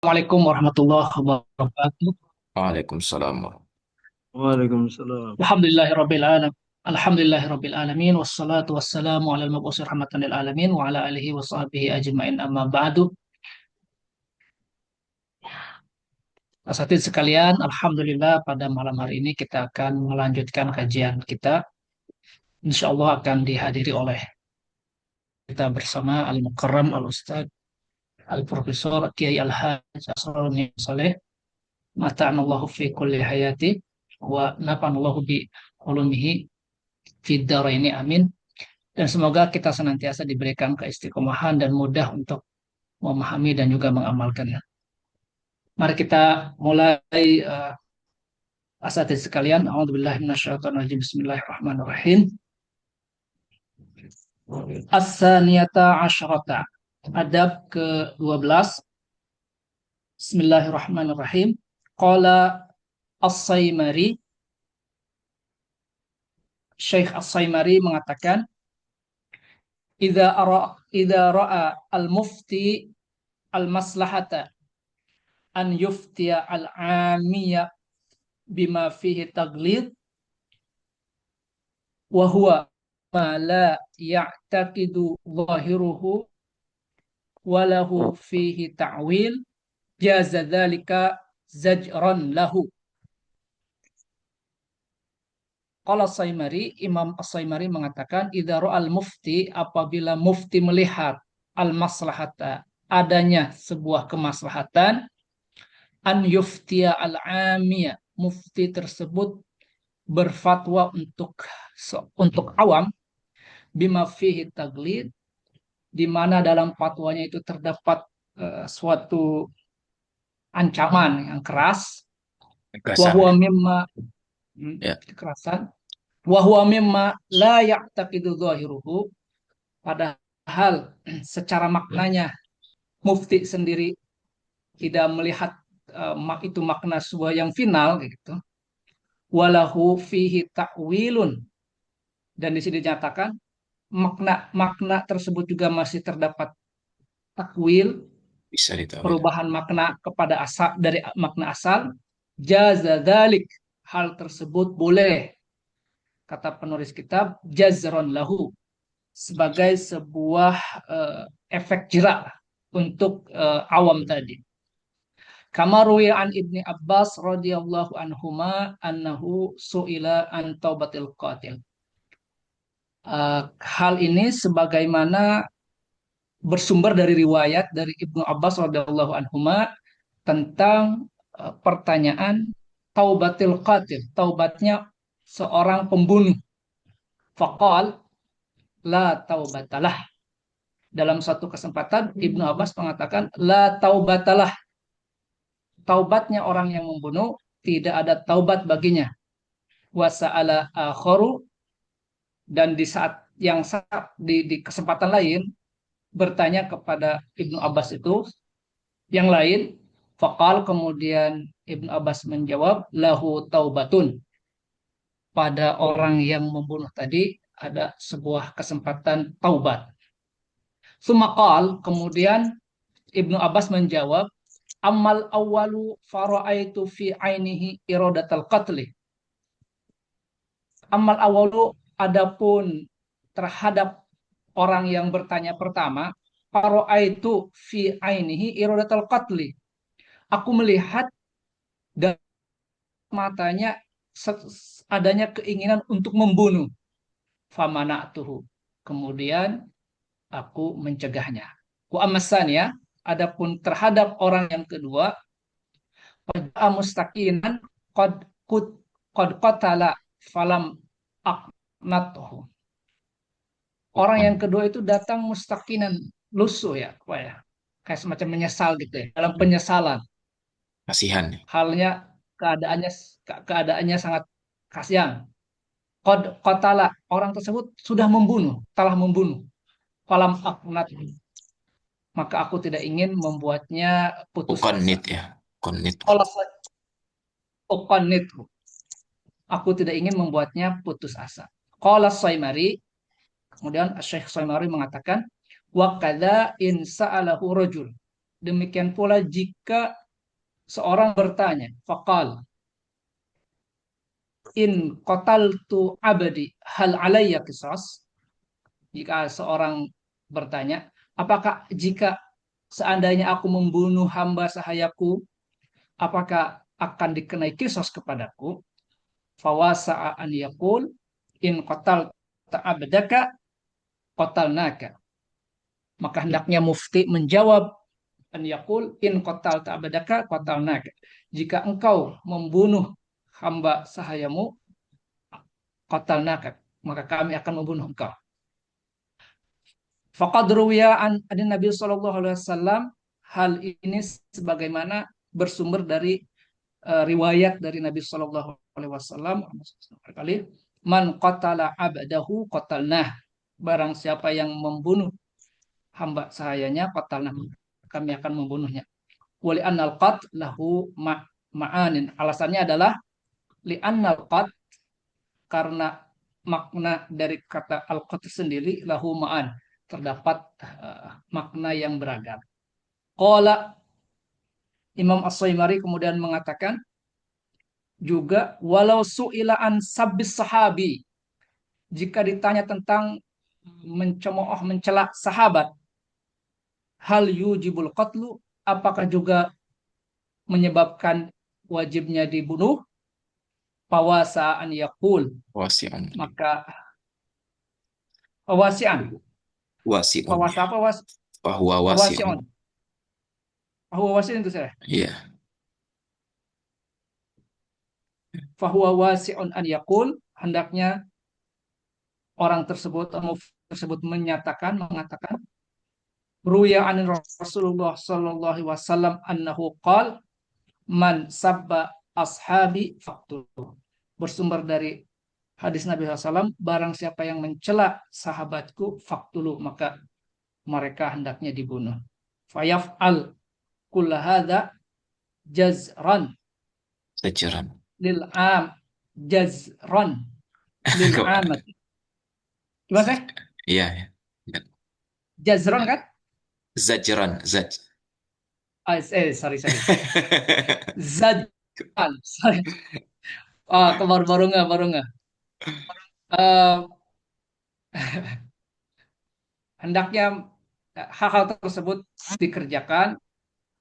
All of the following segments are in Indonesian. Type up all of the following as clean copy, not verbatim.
Assalamualaikum warahmatullahi wabarakatuh. Waalaikumsalam. Waalaikumsalam. Alhamdulillahirabbil alamin. Alhamdulillahirabbil alamin wassalatu wassalamu ala al-mab'uts rahmatan lil alamin wa ala alihi wa sahbihi ajmain amma ba'du. Asatidz sekalian, alhamdulillah pada malam hari ini kita akan melanjutkan kajian kita. Insyaallah akan dihadiri oleh kita bersama Al-Mukarram Al-Ustaz Al-Profesor Kiai Al-Hajj Asraruni Saleh. Mata'anallahu fi kulli hayati wa nafa'anallahu bi ulumihi fid dharaini amin. Dan semoga kita senantiasa diberikan keistiqomahan dan mudah untuk memahami dan juga mengamalkannya. Mari kita mulai asatidz sekalian. A'udzubillahi minasyaitonirrajim. Bismillahirrahmanirrahim. As-saniyata asyrata. Adab ke-12. Bismillahirrahmanirrahim. Qala As-Saimari. Syekh As-Saimari mengatakan, Idza ra'a al-mufti al-maslahata an yuftiya al-amiyya bima fihi taglid wa huwa ma la ya'taqidu zahiruhu wa lahu fihi ta'wil jaza dzalika zajran lahu. Qala Saimari, Imam As-Saimari mengatakan idza ra'al mufti, apabila mufti melihat al-maslahata, adanya sebuah kemaslahatan, an yuftiya al-amiyah, mufti tersebut berfatwa untuk awam, bima fihi taglid, di mana dalam fatwanya itu terdapat suatu ancaman yang keras, Kasar wahwa ya. mimma Ya, kekerasan, wahwa mimma la ya'taqidu zahiruhu, padahal secara maknanya mufti sendiri tidak melihat itu makna sebuah yang final gitu. Walahu fihi ta'wilun, dan di sini dinyatakan makna tersebut juga masih terdapat takwil, bisa ditawil. perubahan makna kepada asal dari makna asal. Jaza dzalik, hal tersebut boleh, kata penulis kitab, jazron lahu, sebagai sebuah efek jerak untuk awam tadi. Kama ruwiya an Ibni Abbas radhiyallahu anhuma annahu su'ila an taubatil qatil. Hal ini sebagaimana bersumber dari riwayat dari Ibnu Abbas radhiyallahu anhuma tentang pertanyaan taubatil qatil, taubatnya seorang pembunuh. Faqal la taubatalah. Dalam satu kesempatan Ibnu Abbas mengatakan la taubatalah, taubatnya orang yang membunuh tidak ada taubat baginya. Wa sa'ala akharu, dan di saat yang saat di kesempatan lain bertanya kepada Ibnu Abbas itu yang lain, faqal, kemudian Ibnu Abbas menjawab, lahu taubatun, pada orang yang membunuh tadi ada sebuah kesempatan taubat. Sumaqal, kemudian Ibnu Abbas menjawab, amal awalu faraitu fi ainihi iradatal qatli. Amal awalu, adapun terhadap orang yang bertanya pertama, faraitu fi ainihi iradatal qatli, aku melihat dari matanya adanya keinginan untuk membunuh. Famana tuhu, kemudian aku mencegahnya. Wa amasan, ya, adapun terhadap orang yang kedua, pada mustaqinan qad qad qad qatala falam aqnatuhu. Orang yang Bukan kedua itu datang mustaqinan, lusuh ya, apa ya? Kayak semacam menyesal gitu ya, dalam penyesalan. kasihan. Halnya keadaannya keadaannya sangat kasihan. Qad qatala, orang tersebut sudah membunuh, telah membunuh. Falam aqnat, maka aku tidak ingin membuatnya putus Bukan asa. nit ya. Konit. Kalau uqannit, aku tidak ingin membuatnya putus asa. Qala Saimari, kemudian Syekh Saimari mengatakan, wa kadza in sa'alahu rajul, Demikian pula jika seorang bertanya, faqal in qataltu abadi hal alayya qisas. Jika seorang bertanya, apakah jika seandainya aku membunuh hamba sahayaku, apakah akan dikenai kisos kepadaku? Fawasa'a an yaqul in qatalta abdaka qatalnaka. Maka hendaknya mufti menjawab an yaqul in qatalta abdaka qatalnaka. Jika engkau membunuh hamba sahayamu, qatalnaka, maka kami akan membunuh engkau. Faqad ruwiya an Nabi sallallahu alaihi wasallam, hal ini sebagaimana bersumber dari riwayat dari Nabi sallallahu alaihi wasallam kali man qatala abdahu qatalnah, barang siapa yang membunuh hamba sahayanya qatalnah, kami akan membunuhnya. Wali annal qat lahu ma'anin, alasannya adalah li annal qat, karena makna dari kata al-qat sendiri lahu ma'an, terdapat makna yang beragam. Qala Imam As-Saimari kemudian mengatakan juga walau su'ila an sabbis sahabi, jika ditanya tentang mencemooh mencela sahabat, hal yujibul qatlu, apakah juga menyebabkan wajibnya dibunuh? Pawasa an yaqul, Wasi'un. maka pawasian, Wasi'un pawasa ya. apa Bahwa wasi'un. pawasian, fahuwa wasi'un itu saya. Iya. Fahuwa wasi'un an yaqul, hendaknya orang tersebut mengatakan ruya an Rasulullah sallallahu alaihi wasallam annahu qal man sabba ashabi faqtul. Bersumber dari hadis Nabi SAW, barang siapa yang mencela sahabatku faktulu, maka mereka hendaknya dibunuh. Fayaf'al kulla hadza jazran Sejaran. lil am, jazran lil amat. Gimana sih? Iya, ya. Jazron kan? Zajran, zaj. Sorry. Zajran. Sorry. Oh, baru nggak. Eh, hendaknya hal-hal tersebut dikerjakan,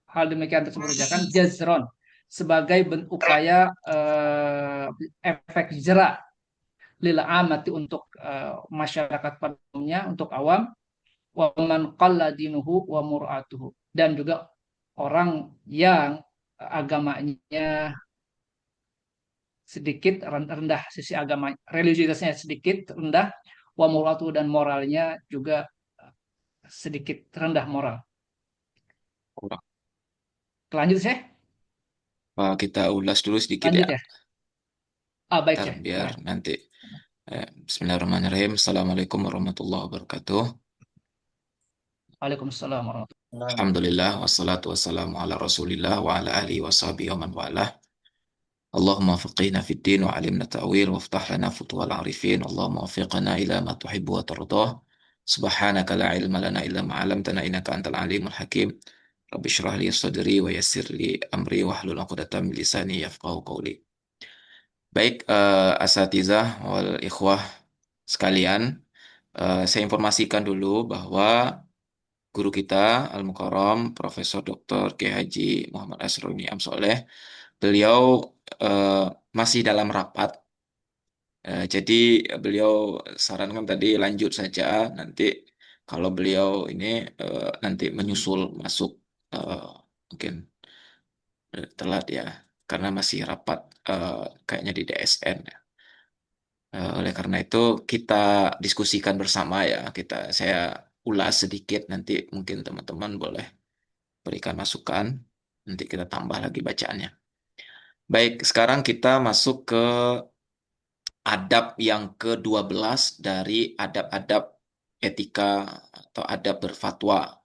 hal demikian tersebut dikerjakan jazron, sebagai upaya efek jerak lil amati, untuk masyarakat pada umumnya, untuk awam, wa man qalla dinuhu wa mur'atuhu, dan juga orang yang agamanya sedikit rendah, sisi agama religiusnya sedikit rendah, wa mur'atuhu, dan moralnya juga sedikit rendah moral. Lanjut saya. Kita ulas dulu sedikit Lanjut ya. ya. Baik Ntar ya. biar nanti. Bismillahirrahmanirrahim. Assalamualaikum warahmatullahi wabarakatuh. Waalaikumsalam warahmatullahi. Alhamdulillah wassalatu wassalamu ala Rasulillah wa ala alihi wa sahbihi wa man walah. Allahumma faqihna fid din wa alimna ta'wil waftah lana futuhal arifin. Allahumma wafiqna ila ma tuhibbu wa tardah. Subhanaka la ilma lana illa ma 'allamtana innaka antal alimul hakim. Rabbi shrah li sadri wa yassir li amri wahlul 'uqdatam min lisani yafqahu qawli. Baik, asatizah wal ikhwah sekalian, saya informasikan dulu bahwa guru kita Al-Mukarram Profesor Dr. Kiai Haji Muhammad Asroni Amsoleh, beliau eh, masih dalam rapat. Jadi beliau sarankan tadi lanjut saja, nanti kalau beliau ini nanti menyusul masuk, eh, mungkin telat ya, karena masih rapat kayaknya di DSN. Oleh karena itu kita diskusikan bersama ya, saya ulas sedikit, nanti mungkin teman-teman boleh berikan masukan, nanti kita tambah lagi bacaannya. Baik, sekarang kita masuk ke adab yang ke-12 dari adab-adab etika atau adab berfatwa.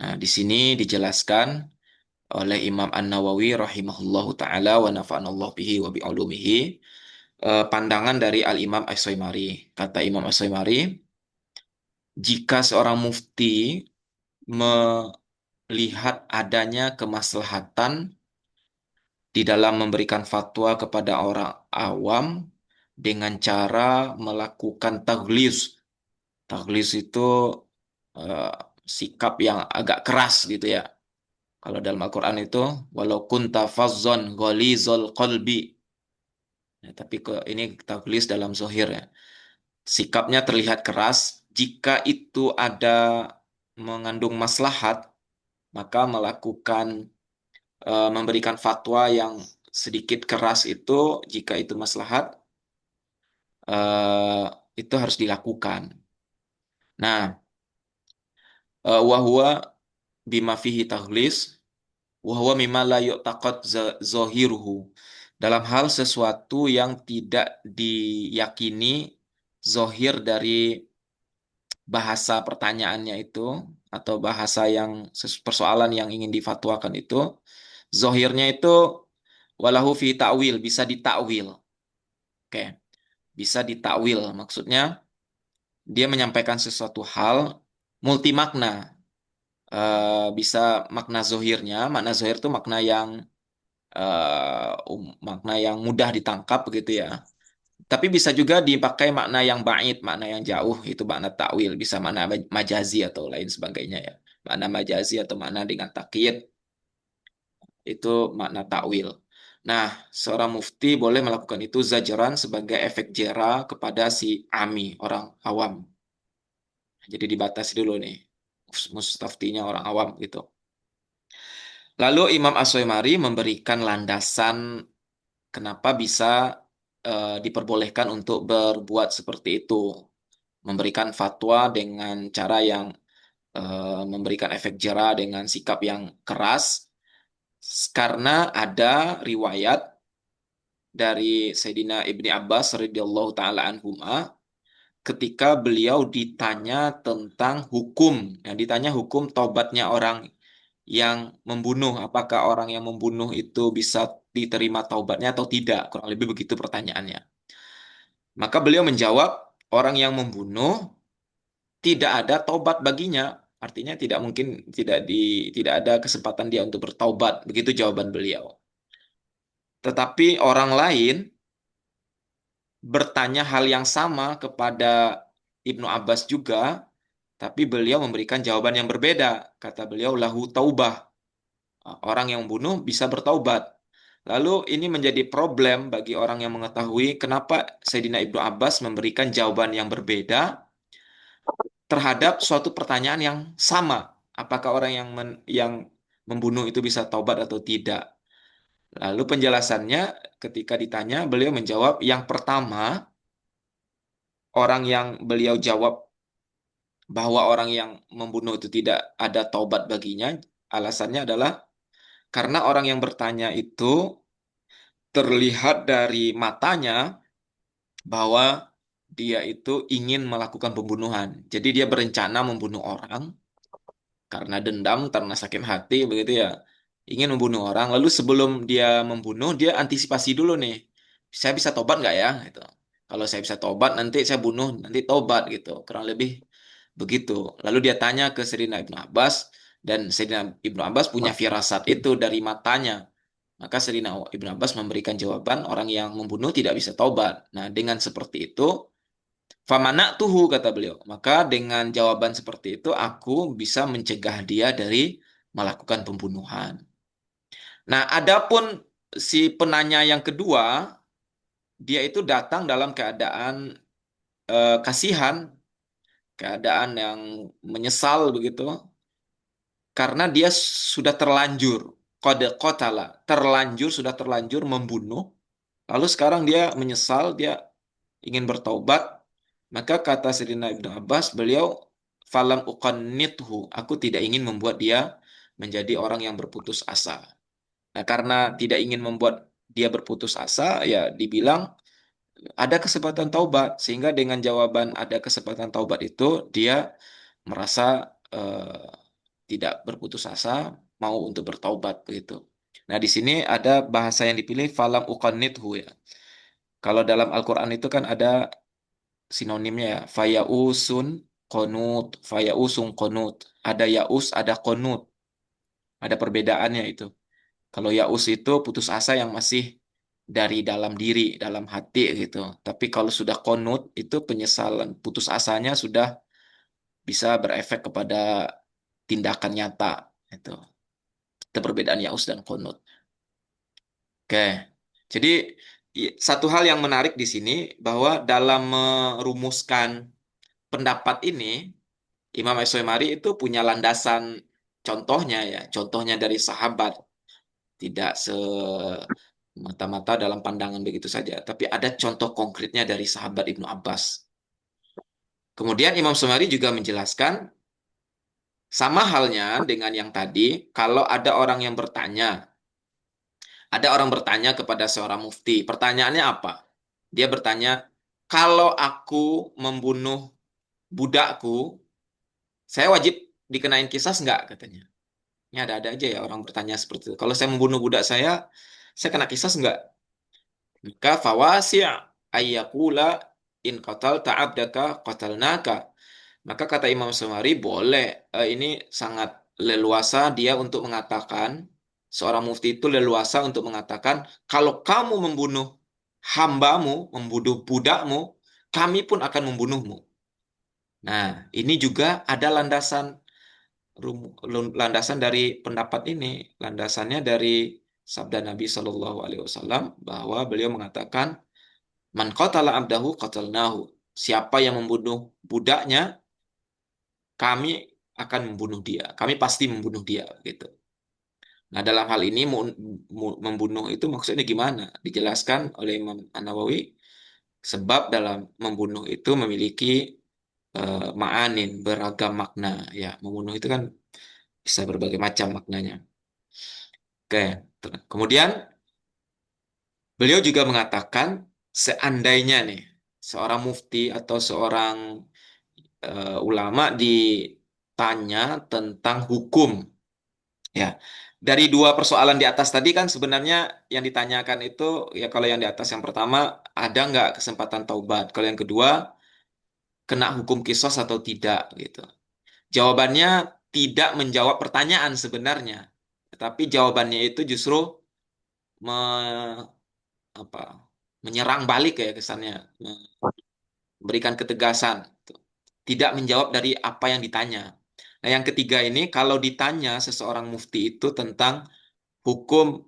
Nah, di sini dijelaskan oleh Imam An-Nawawi rahimahullahu taala wa nafa'anallahu bihi wa bi'ulumihi, pandangan dari Al-Imam As-Saimari. Kata Imam As-Saimari, jika seorang mufti lihat adanya kemaslahatan di dalam memberikan fatwa kepada orang awam dengan cara melakukan taghliz. Taghliz itu eh, sikap yang agak keras gitu ya. Kalau dalam Al-Quran itu, walau kunta fazzon gholizol qalbi. Ya, tapi ini taghliz dalam zohir ya. Sikapnya terlihat keras. Jika itu ada mengandung maslahat, maka melakukan memberikan fatwa yang sedikit keras itu, jika itu maslahat, eh, itu harus dilakukan. Nah, wahwa bima fihi taghlis, wahwa mimma la yu'taqad zohiruhu. Dalam hal sesuatu yang tidak diyakini zohir dari bahasa pertanyaannya itu, atau bahasa yang persoalan yang ingin difatwakan itu, zohirnya itu walahu fi ta'wil, bisa ditakwil. Oke, bisa ditakwil. Maksudnya dia menyampaikan sesuatu hal multi makna. Bisa makna zohirnya, makna zohir itu makna yang makna yang mudah ditangkap begitu ya. Tapi bisa juga dipakai makna yang ba'id, makna yang jauh, itu makna takwil, bisa makna majazi atau lain sebagainya ya. Makna majazi atau makna dengan takyid, itu makna takwil. Nah, seorang mufti boleh melakukan itu zajran sebagai efek jera kepada si ami, orang awam. Jadi dibatasi dulu nih, mustaftinya orang awam gitu. Lalu Imam Asy'ari memberikan landasan kenapa bisa diperbolehkan untuk berbuat seperti itu. Memberikan fatwa dengan cara yang memberikan efek jera dengan sikap yang keras, karena ada riwayat dari Sayyidina Ibni Abbas radhiyallahu taala anhuma ketika beliau ditanya tentang hukum, yang ditanya hukum taubatnya orang yang membunuh, apakah orang yang membunuh itu bisa diterima taubatnya atau tidak, kurang lebih begitu pertanyaannya. Maka beliau menjawab, orang yang membunuh tidak ada taubat baginya, artinya tidak mungkin, tidak ada kesempatan dia untuk bertaubat, begitu jawaban beliau. Tetapi orang lain bertanya hal yang sama kepada Ibnu Abbas juga, tapi beliau memberikan jawaban yang berbeda. Kata beliau, lahu taubah. Orang yang membunuh bisa bertaubat. Lalu ini menjadi problem bagi orang yang mengetahui kenapa Sayyidina Ibnu Abbas memberikan jawaban yang berbeda terhadap suatu pertanyaan yang sama. Apakah orang yang membunuh itu bisa taubat atau tidak? Lalu penjelasannya ketika ditanya, beliau menjawab yang pertama, orang yang beliau jawab bahwa orang yang membunuh itu tidak ada taubat baginya, alasannya adalah karena orang yang bertanya itu terlihat dari matanya bahwa dia itu ingin melakukan pembunuhan. Jadi dia berencana membunuh orang karena dendam, karena sakit hati, begitu ya. Ingin membunuh orang, lalu sebelum dia membunuh, dia antisipasi dulu nih. Saya bisa tobat nggak ya? Gitu. Kalau saya bisa tobat, nanti saya bunuh, nanti tobat gitu. Kurang lebih begitu. Lalu dia tanya ke Sayyidina Ibnu Abbas, dan Sayyidina Ibnu Abbas punya firasat itu dari matanya. Maka Sayyidina Ibnu Abbas memberikan jawaban, orang yang membunuh tidak bisa tobat. Nah, dengan seperti itu, famana tuhu kata beliau. Maka dengan jawaban seperti itu aku bisa mencegah dia dari melakukan pembunuhan. Nah, adapun si penanya yang kedua, dia itu datang dalam keadaan kasihan, keadaan yang menyesal begitu, karena dia sudah terlanjur, kode kotala, sudah terlanjur membunuh, lalu sekarang dia menyesal, dia ingin bertaubat, maka kata Sayyidina Ibnu Abbas, beliau falam uqannithu, aku tidak ingin membuat dia menjadi orang yang berputus asa. Nah, karena tidak ingin membuat dia berputus asa, ya dibilang ada kesempatan taubat, sehingga dengan jawaban ada kesempatan taubat itu dia merasa tidak berputus asa, mau untuk bertaubat begitu. Nah, di sini ada bahasa yang dipilih falam uqannithu ya. Kalau dalam Al-Qur'an itu kan ada sinonimnya ya, fayausun qonut, fayausun qonut. Ada yaus, ada qonut. Ada perbedaannya itu. Kalau yaus itu putus asa yang masih dari dalam diri, dalam hati gitu. Tapi kalau sudah konut itu penyesalan, putus asanya sudah bisa berefek kepada tindakan nyata. Itu. Itu perbedaan yaus dan konut. Oke. Jadi satu hal yang menarik di sini bahwa dalam merumuskan pendapat ini Imam As-Syafi'i itu punya landasan contohnya ya, contohnya dari sahabat, tidak semata-mata dalam pandangan begitu saja, tapi ada contoh konkretnya dari sahabat Ibnu Abbas. Kemudian Imam Syafi'i juga menjelaskan sama halnya dengan yang tadi, kalau ada orang bertanya kepada seorang mufti, pertanyaannya apa? Dia bertanya, kalau aku membunuh budakku, saya wajib dikenain kisas nggak katanya. Ini ada-ada aja ya orang bertanya seperti itu. Kalau saya membunuh budak saya kena kisas enggak? Maka fawasi' ayyakula in qatal ta'abdaka qatalnaka. Maka kata Imam Sumari boleh. Ini sangat leluasa dia untuk mengatakan, seorang mufti itu leluasa untuk mengatakan, kalau kamu membunuh hambamu, membunuh budakmu, kami pun akan membunuhmu. Nah, ini juga ada landasan dari pendapat ini, landasannya dari sabda Nabi Shallallahu Alaihi Wasallam bahwa beliau mengatakan, "Man qatala abdahu qatalnahu." Siapa yang membunuh budaknya, kami akan membunuh dia. Kami pasti membunuh dia, gitu. Nah, dalam hal ini membunuh itu maksudnya gimana? Dijelaskan oleh Imam An-Nawawi, sebab dalam membunuh itu memiliki ma'anin, beragam makna. Ya, membunuh itu kan bisa berbagai macam maknanya. Oke, kemudian beliau juga mengatakan seandainya nih seorang mufti atau seorang ulama ditanya tentang hukum, ya dari dua persoalan di atas tadi kan sebenarnya yang ditanyakan itu ya kalau yang di atas yang pertama ada nggak kesempatan taubat, kalau yang kedua kena hukum kisos atau tidak gitu. Jawabannya tidak menjawab pertanyaan sebenarnya, tetapi jawabannya itu justru me- apa menyerang balik ya kesannya, memberikan ketegasan, tidak menjawab dari apa yang ditanya. Nah, yang ketiga ini kalau ditanya seseorang mufti itu tentang hukum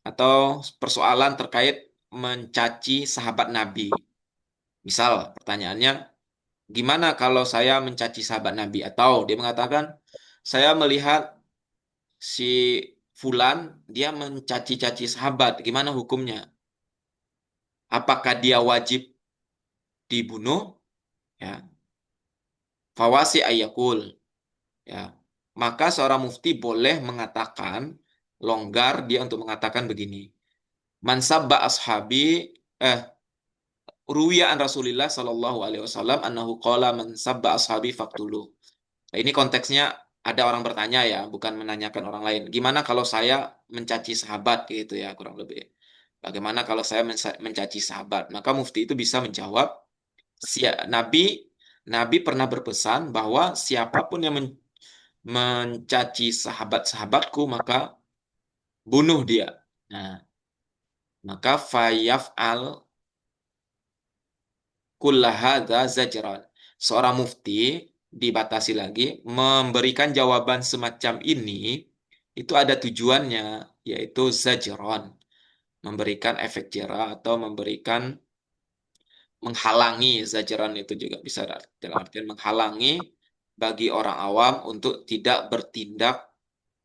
atau persoalan terkait mencaci sahabat Nabi. Misal pertanyaannya, gimana kalau saya mencaci sahabat Nabi? Atau dia mengatakan, saya melihat si Fulan dia mencaci-caci sahabat, gimana hukumnya? Apakah dia wajib dibunuh? Ya, fawasi ayakul. Ya, maka seorang mufti boleh mengatakan, longgar dia untuk mengatakan begini. Man sabba ashabi, eh, ruwiya an Rasulillah sallallahu alaihi wasallam annahu qala man sabba ashabi faqtulu. Nah, ini konteksnya ada orang bertanya ya, bukan menanyakan orang lain. Gimana kalau saya mencaci sahabat gitu ya, kurang lebih. Bagaimana kalau saya mencaci sahabat? Maka mufti itu bisa menjawab, Nabi Nabi pernah berpesan bahwa siapapun yang mencaci sahabat-sahabatku maka bunuh dia. Nah, maka fayaf'al kullahadza zajran. Seorang mufti dibatasi lagi memberikan jawaban semacam ini itu ada tujuannya yaitu zajran, memberikan efek jera atau memberikan menghalangi, zajran itu juga bisa dalam artian menghalangi bagi orang awam untuk tidak bertindak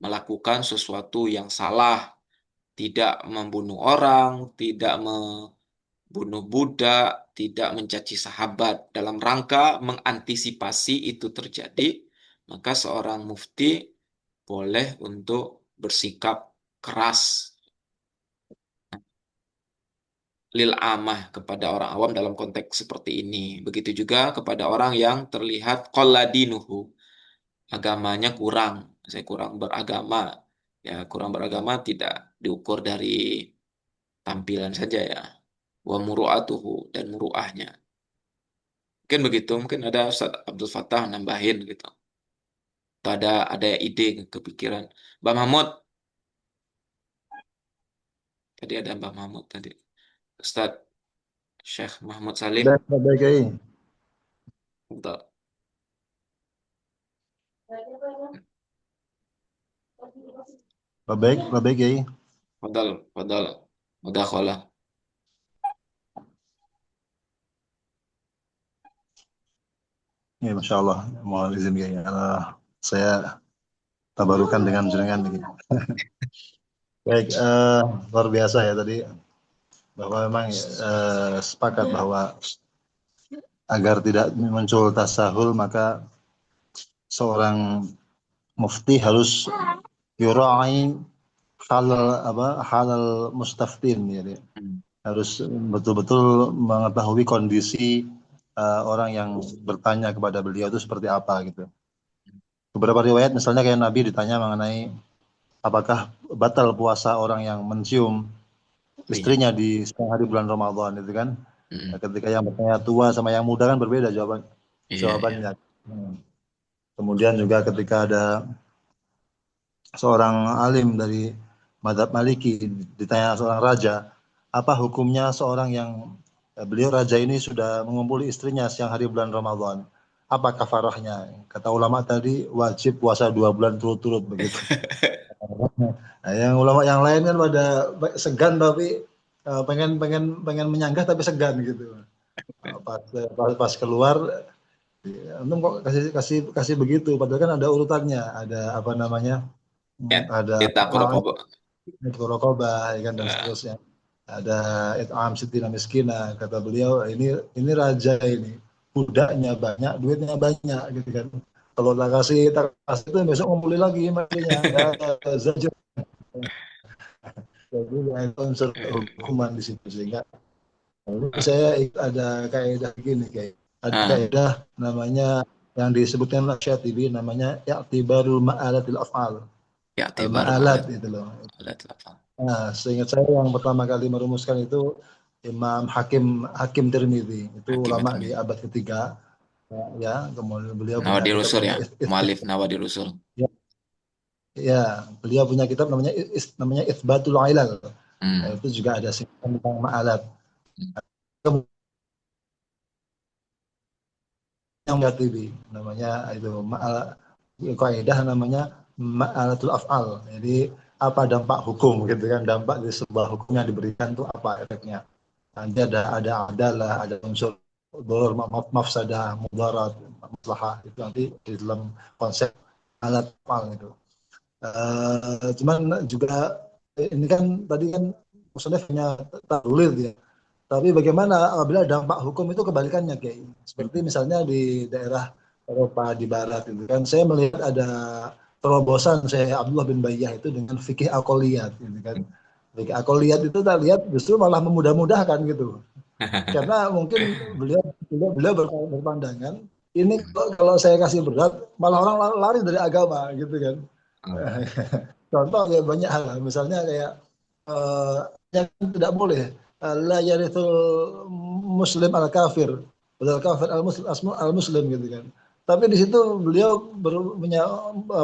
melakukan sesuatu yang salah, tidak membunuh orang, tidak membunuh budak, tidak mencaci sahabat. Dalam rangka mengantisipasi itu terjadi, maka seorang mufti boleh untuk bersikap keras lil amah kepada orang awam dalam konteks seperti ini. Begitu juga kepada orang yang terlihat qalladinuhu, agamanya kurang, saya kurang beragama. Ya, kurang beragama tidak diukur dari tampilan saja ya. Wa muru'atuhu dan muru'ahnya. Mungkin begitu, mungkin ada Ustaz Abdul Fattah nambahin gitu. Atau ada ide kepikiran. Mbak Mahmud, tadi ada Mbak Mahmud tadi. Ustadz Syekh Mahmud Salim. Baik, Kiai. Untuk Baik, Kiai. Fadal, Fadal, Mudakhalah. Ya, Masya Allah. Mohon izin, Kiai. Saya tabarukan dengan jenengan. Baik, luar biasa ya tadi. Bahwa memang sepakat bahwa agar tidak muncul tasahul, maka seorang mufti harus yurai halal mustaftin, ya, harus betul-betul mengetahui kondisi orang yang bertanya kepada beliau itu seperti apa gitu. Beberapa riwayat misalnya kayak Nabi ditanya mengenai apakah batal puasa orang yang mencium istrinya di setengah hari bulan Ramadan itu kan. Ketika yang bertanya tua sama yang muda kan berbeda jawabannya. Kemudian juga ketika ada seorang alim dari Madzhab Maliki ditanya seorang raja, apa hukumnya seorang yang beliau raja ini sudah mengumpuli istrinya siang hari bulan Ramadan? Apa kafarahnya? Kata ulama tadi wajib puasa 2 bulan turut-turut begitu. Nah, yang ulama yang lain kan pada segan tapi pengen menyanggah tapi segan gitu. Pas keluar, antum kok kasih begitu? Padahal kan ada urutannya, ada apa namanya? Ya, Ada kita rokobah, ya kan, dan seterusnya. Ada it'am sitina miskina, kata beliau ini raja ini budaknya banyak, duitnya banyak gitu kan. Kalau tak kasih itu besok ngumpulin lagi makanya zajr. Jadi ada unsur hukuman di situ sehingga saya ada kaidah gini, kayak ada kaidah namanya yang disebutkan Syatibi namanya i'tibarul ma'alatil af'al. Al-ma'alat itu loh. Nah, seingat saya yang pertama kali merumuskan itu Imam Hakim Tirmidzi, itu ulama di abad ketiga, ya. Kemudian beliau punya Nawadi kitab Rusul ya, namanya Mu'allif Nawadi Rusul. Ya, beliau punya kitab namanya Itsbatul Ilal. Nah, itu juga ada singkatan tentang ma'alat. Yang Syatibi namanya itu kaidah namanya ma'alatul af'al. Jadi apa dampak hukum gitu kan, dampak dari sebuah hukum yang diberikan itu apa efeknya. Nanti ada adalah, ada unsur dolor, mafsadah, mudarat, maslahah, itu nanti di dalam konsep alat af'al itu. Cuman juga ini kan tadi kan maksudnya punya taklid ya. Tapi bagaimana apabila dampak hukum itu kebalikannya, Kiai? Seperti misalnya di daerah Eropa di barat itu kan, saya melihat ada terobosan saya Abdullah bin Bayyah itu dengan fikih akoliyat gitu kan. Fikih akoliyat itu kita lihat justru malah memudah-mudahkan gitu. Karena mungkin beliau berpandangan ini kalau saya kasih berat malah orang lari dari agama gitu kan. Contoh ya banyak hal, misalnya kayak yang tidak boleh la yarithul muslim al kafir, padahal kafir al muslim gitu kan. Tapi di situ beliau punya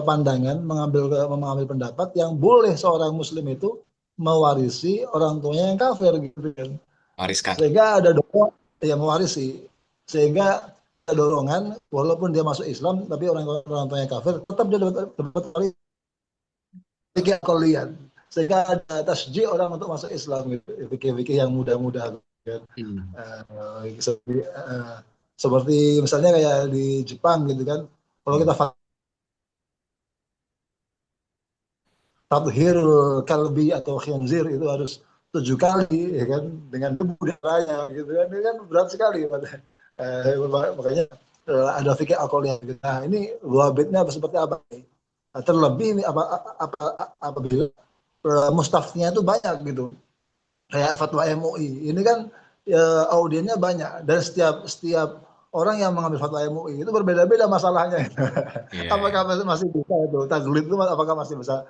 pandangan mengambil pendapat yang boleh seorang muslim itu mewarisi orang tuanya yang kafir gitu kan. Wariskan. Sehingga ada dorongan yang mewarisi, sehingga ada dorongan walaupun dia masuk Islam tapi orang tuanya kafir tetap dia dapat waris kalian, sehingga ada tasjih orang untuk masuk Islam gitu, fikih-fikih yang mudah-mudah kan. Seperti misalnya kayak di Jepang gitu kan, kalau kita tathir kalbi atau khinzir itu harus 7 kali ya kan, dengan budaya gitu kan, ini kan berat sekali makanya ada fikih akolnya gitu. Nah ini wabitnya seperti apa? Terlebih ini apabila mustafnya itu banyak gitu, kayak fatwa MUI ini kan audiennya banyak, dan setiap orang yang mengambil fatwa MUI itu berbeda-beda masalahnya. Apakah masih bisa itu taglid itu, apakah masih bisa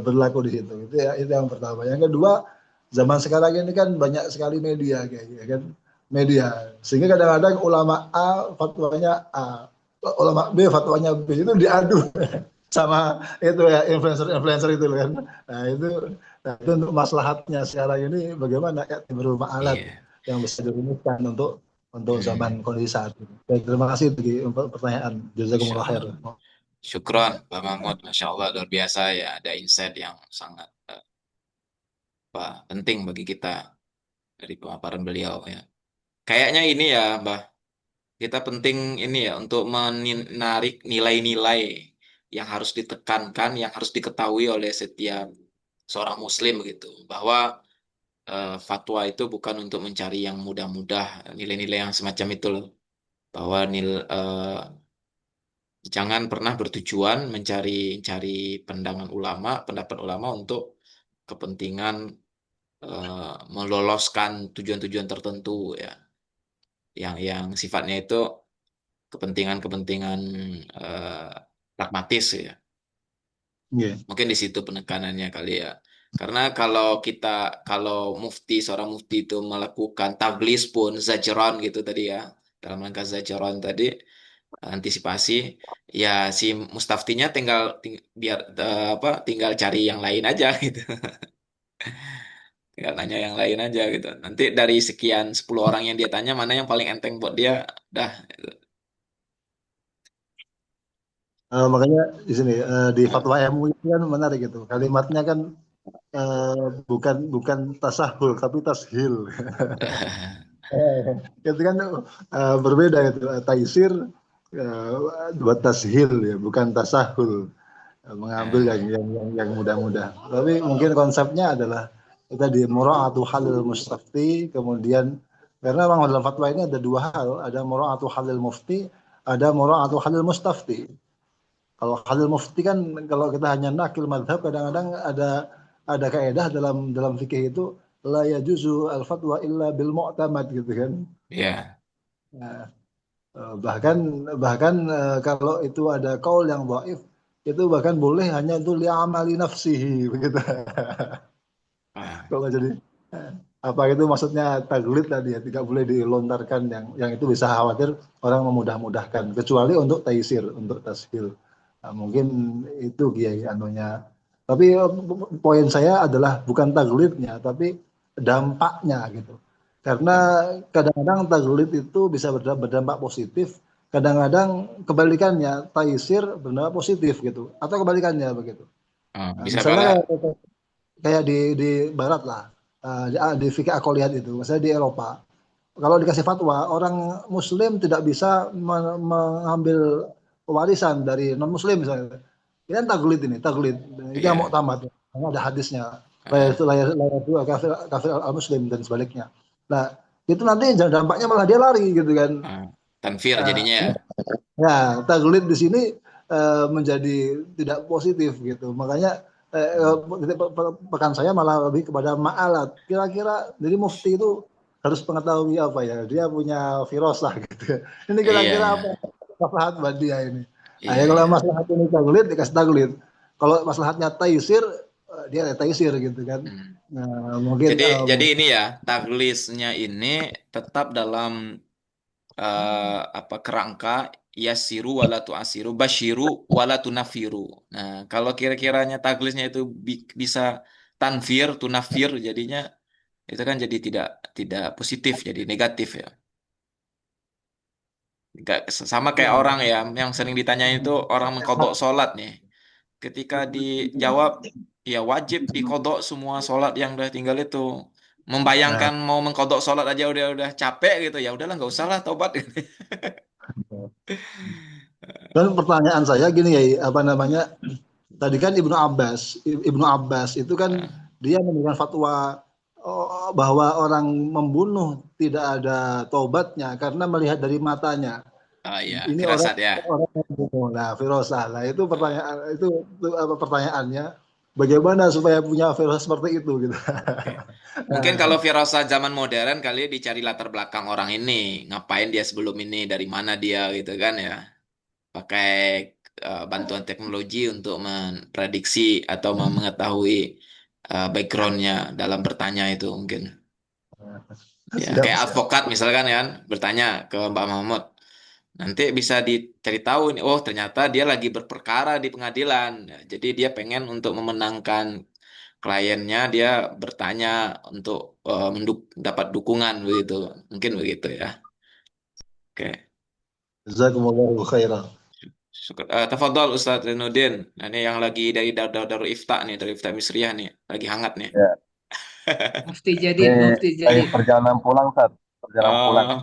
berlaku di situ? Itu yang pertama. Yang kedua, zaman sekarang ini kan banyak sekali media kayak kan, media, sehingga kadang-kadang ulama A fatwanya A, ulama B, fatwanya B, itu diadu sama itu ya influencer itu kan. Nah itu untuk maslahatnya sekarang ini bagaimana ya alat Iya. yang bisa dirumuskan untuk zaman Hmm, kondisi saat ini. Baik, terima kasih untuk pertanyaan. Masya Jazakumullah khair. Allah. Syukron, Pak Mahmud. Masya Allah, luar biasa ya. Ada insight yang sangat penting bagi kita dari pemaparan beliau ya. Kayaknya ini ya, Mbah, kita penting ini ya untuk menarik nilai-nilai yang harus ditekankan, yang harus diketahui oleh setiap seorang Muslim gitu, bahwa fatwa itu bukan untuk mencari yang mudah-mudah, nilai-nilai yang semacam itu loh. Bahwa jangan pernah bertujuan mencari pandangan ulama, pendapat ulama untuk kepentingan meloloskan tujuan-tujuan tertentu ya, yang sifatnya itu kepentingan-kepentingan eh, pragmatis ya. Iya. Mungkin di situ penekanannya kali ya. Karena kalau seorang mufti itu melakukan tablis pun zajron gitu tadi ya, dalam rangka zajron tadi, antisipasi, ya si mustaftinya tinggal cari yang lain aja gitu. Tinggal nanya yang lain aja gitu. Nanti dari sekian 10 orang yang dia tanya, mana yang paling enteng buat dia, dah. Makanya di sini di Nah, fatwa MUI itu kan menarik gitu. Kalimatnya kan bukan bukan tasahul tapi tashil. Itu kan berbeda itu. Taisir buat tashil ya, bukan tasahul. Mengambil eh, yang mudah-mudah. Tapi mungkin konsepnya adalah kita di mura'atu halil mustafti, kemudian karena memang dalam fatwa ini ada dua hal, ada mura'atu halil mufti, ada mura'atu halil mustafti. Kalau halil mufti kan kalau kita hanya nakil madhab, kadang-kadang ada kaedah dalam dalam fikih itu la yajuzu al fatwa illa bil mu'tamad gitu kan. ya, Nah, bahkan bahkan kalau itu ada kaul yang dhaif itu bahkan boleh hanya untuk li'amali nafsihi begitu. ah, Kalau jadi apa itu maksudnya taglid tadi ya, tidak boleh dilontarkan yang itu bisa khawatir orang memudah-mudahkan kecuali untuk taisir, untuk tashil. Nah, mungkin itu kiai anunya. Tapi poin saya adalah bukan taglidnya tapi dampaknya gitu. Karena kadang-kadang taglid itu bisa berdampak positif, kadang-kadang kebalikannya taisir berdampak positif gitu atau kebalikannya begitu. Nah, bisa misalnya bala, kayak di barat lah, di fikih akoliat itu misalnya di Eropa kalau dikasih fatwa orang muslim tidak bisa mengambil warisan dari non muslim misalnya ini kan taglid, ini taglid itu yang mau ya, tamat karena ada hadisnya layar itu ah, layar itu kafir kafir al muslim dan sebaliknya. Nah itu nanti dampaknya malah dia lari gitu kan. ah, tanfir Nah, jadinya ya. ya, taglid di sini menjadi tidak positif gitu. Makanya pekan saya malah lebih kepada ma'alat. Kira-kira jadi mufti itu harus mengetahui apa ya? Dia punya firasah gitu. Ini Iya, kira-kira apa iya, maslahat buat dia ini? Nah, ya iya, kalau iya. maslahat ini taglid dikasih taglid. Kalau maslahatnya taisir dia taisir gitu kan. Hmm. Nah, mungkin Jadi ini ya, taglisnya ini tetap dalam kerangka yasiru wala tu'asiru, basyiru wala tunafiru. Nah, kalau kira-kiranya taglisnya itu bisa tanfir, tunafir, jadinya itu kan jadi tidak tidak positif, jadi negatif ya. Nggak, sama kayak orang ya, yang sering ditanyain itu orang mengkodok sholat nih. Ketika dijawab, ya wajib dikodok semua sholat yang udah tinggal itu. nah, Membayangkan mau mengkodok sholat aja udah capek gitu, ya udahlah nggak usah lah taubat. dan pertanyaan saya gini ya, apa namanya? Tadi kan Ibnu Abbas itu kan dia memberikan fatwa bahwa orang membunuh tidak ada tobatnya karena melihat dari matanya. Oh iya, Ini orang firasat ya. orang yang membunuh. Nah, firasah. Nah, itu pertanyaan itu apa pertanyaannya? Bagaimana supaya punya firasah seperti itu gitu. Oke. Mungkin kalau firasat zaman modern kali ya dicari latar belakang orang ini, ngapain dia sebelum ini, dari mana dia gitu kan ya. Pakai bantuan teknologi untuk memprediksi atau mengetahui backgroundnya dalam bertanya itu mungkin. Ya, Siap, kayak siap. advokat misalkan kan bertanya ke Mbak Mahmud, Nanti bisa dicari tahu nih, oh ternyata dia lagi berperkara di pengadilan. Ya, jadi dia pengen untuk memenangkan kliennya, dia bertanya untuk dapat dukungan begitu. Mungkin begitu ya. Oke. Jazakumullahu khairan. Tafadhol Ustadz Zainuddin. Nah, ini yang lagi dari Darul Ifta nih, dari Ifta Misriyah nih, lagi hangat nih. Ya, Mufti ini Jadid, Mufti lagi Jadid. perjalanan pulang, Sat. Perjalanan pulang. Oh,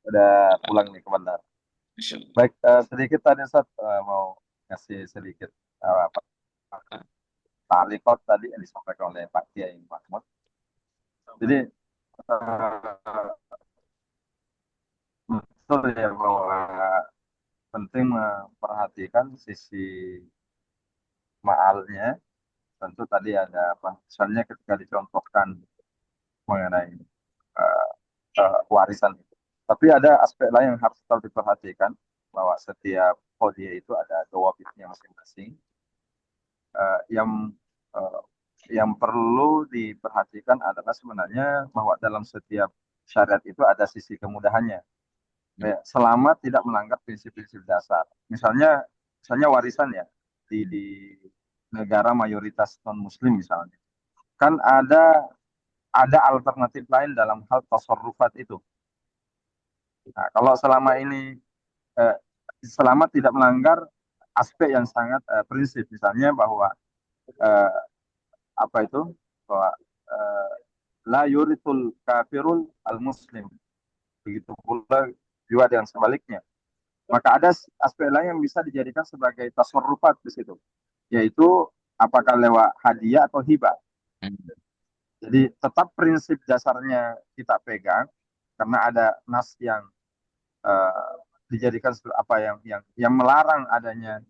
Udah pulang nih ke bandar. Masya Allah. Baik, sedikit tadi, Sat, mau ngasih sedikit apa, ta'liqat tadi yang disampaikan oleh Pak Kiai Mahmud. Jadi, betul ya bahwa penting memperhatikan sisi ma'alnya. Tentu tadi ada apa, misalnya ketika dicontohkan mengenai eh, warisan itu. Tapi ada aspek lain yang harus tetap diperhatikan bahwa setiap kode itu ada dawabitnya masing-masing yang eh, yang perlu diperhatikan adalah sebenarnya bahwa dalam setiap syariat itu ada sisi kemudahannya. Ya, selama tidak melanggar prinsip-prinsip dasar. Misalnya warisan ya di negara mayoritas non muslim misalnya. Kan ada alternatif lain dalam hal tasarrufat itu. Nah, kalau selama ini eh, selama tidak melanggar aspek yang sangat prinsip, misalnya bahwa eh, apa itu bahwa eh, la yuritul kafirul al muslim, begitu pula juga dengan sebaliknya. Maka ada aspek lain yang bisa dijadikan sebagai tasarrufat di situ, yaitu apakah lewat hadiah atau hibah. Jadi tetap prinsip dasarnya kita pegang karena ada nas yang eh, dijadikan apa yang melarang adanya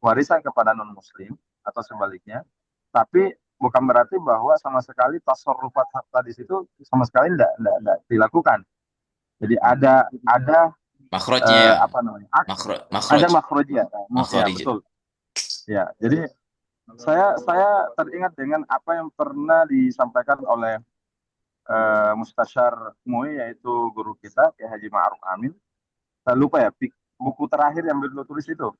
warisan kepada non muslim atau sebaliknya, tapi bukan berarti bahwa sama sekali tasarrufat harta di situ sama sekali tidak dilakukan. Jadi ada Makhrajnya ya, apa namanya, ada makhraj, makhrajnya ya makhraj. betul ya. Jadi saya teringat dengan apa yang pernah disampaikan oleh Mustasyar MUI, yaitu guru kita Kiai Haji Ma'ruf Amin. Saya lupa ya buku terakhir yang beliau tulis itu.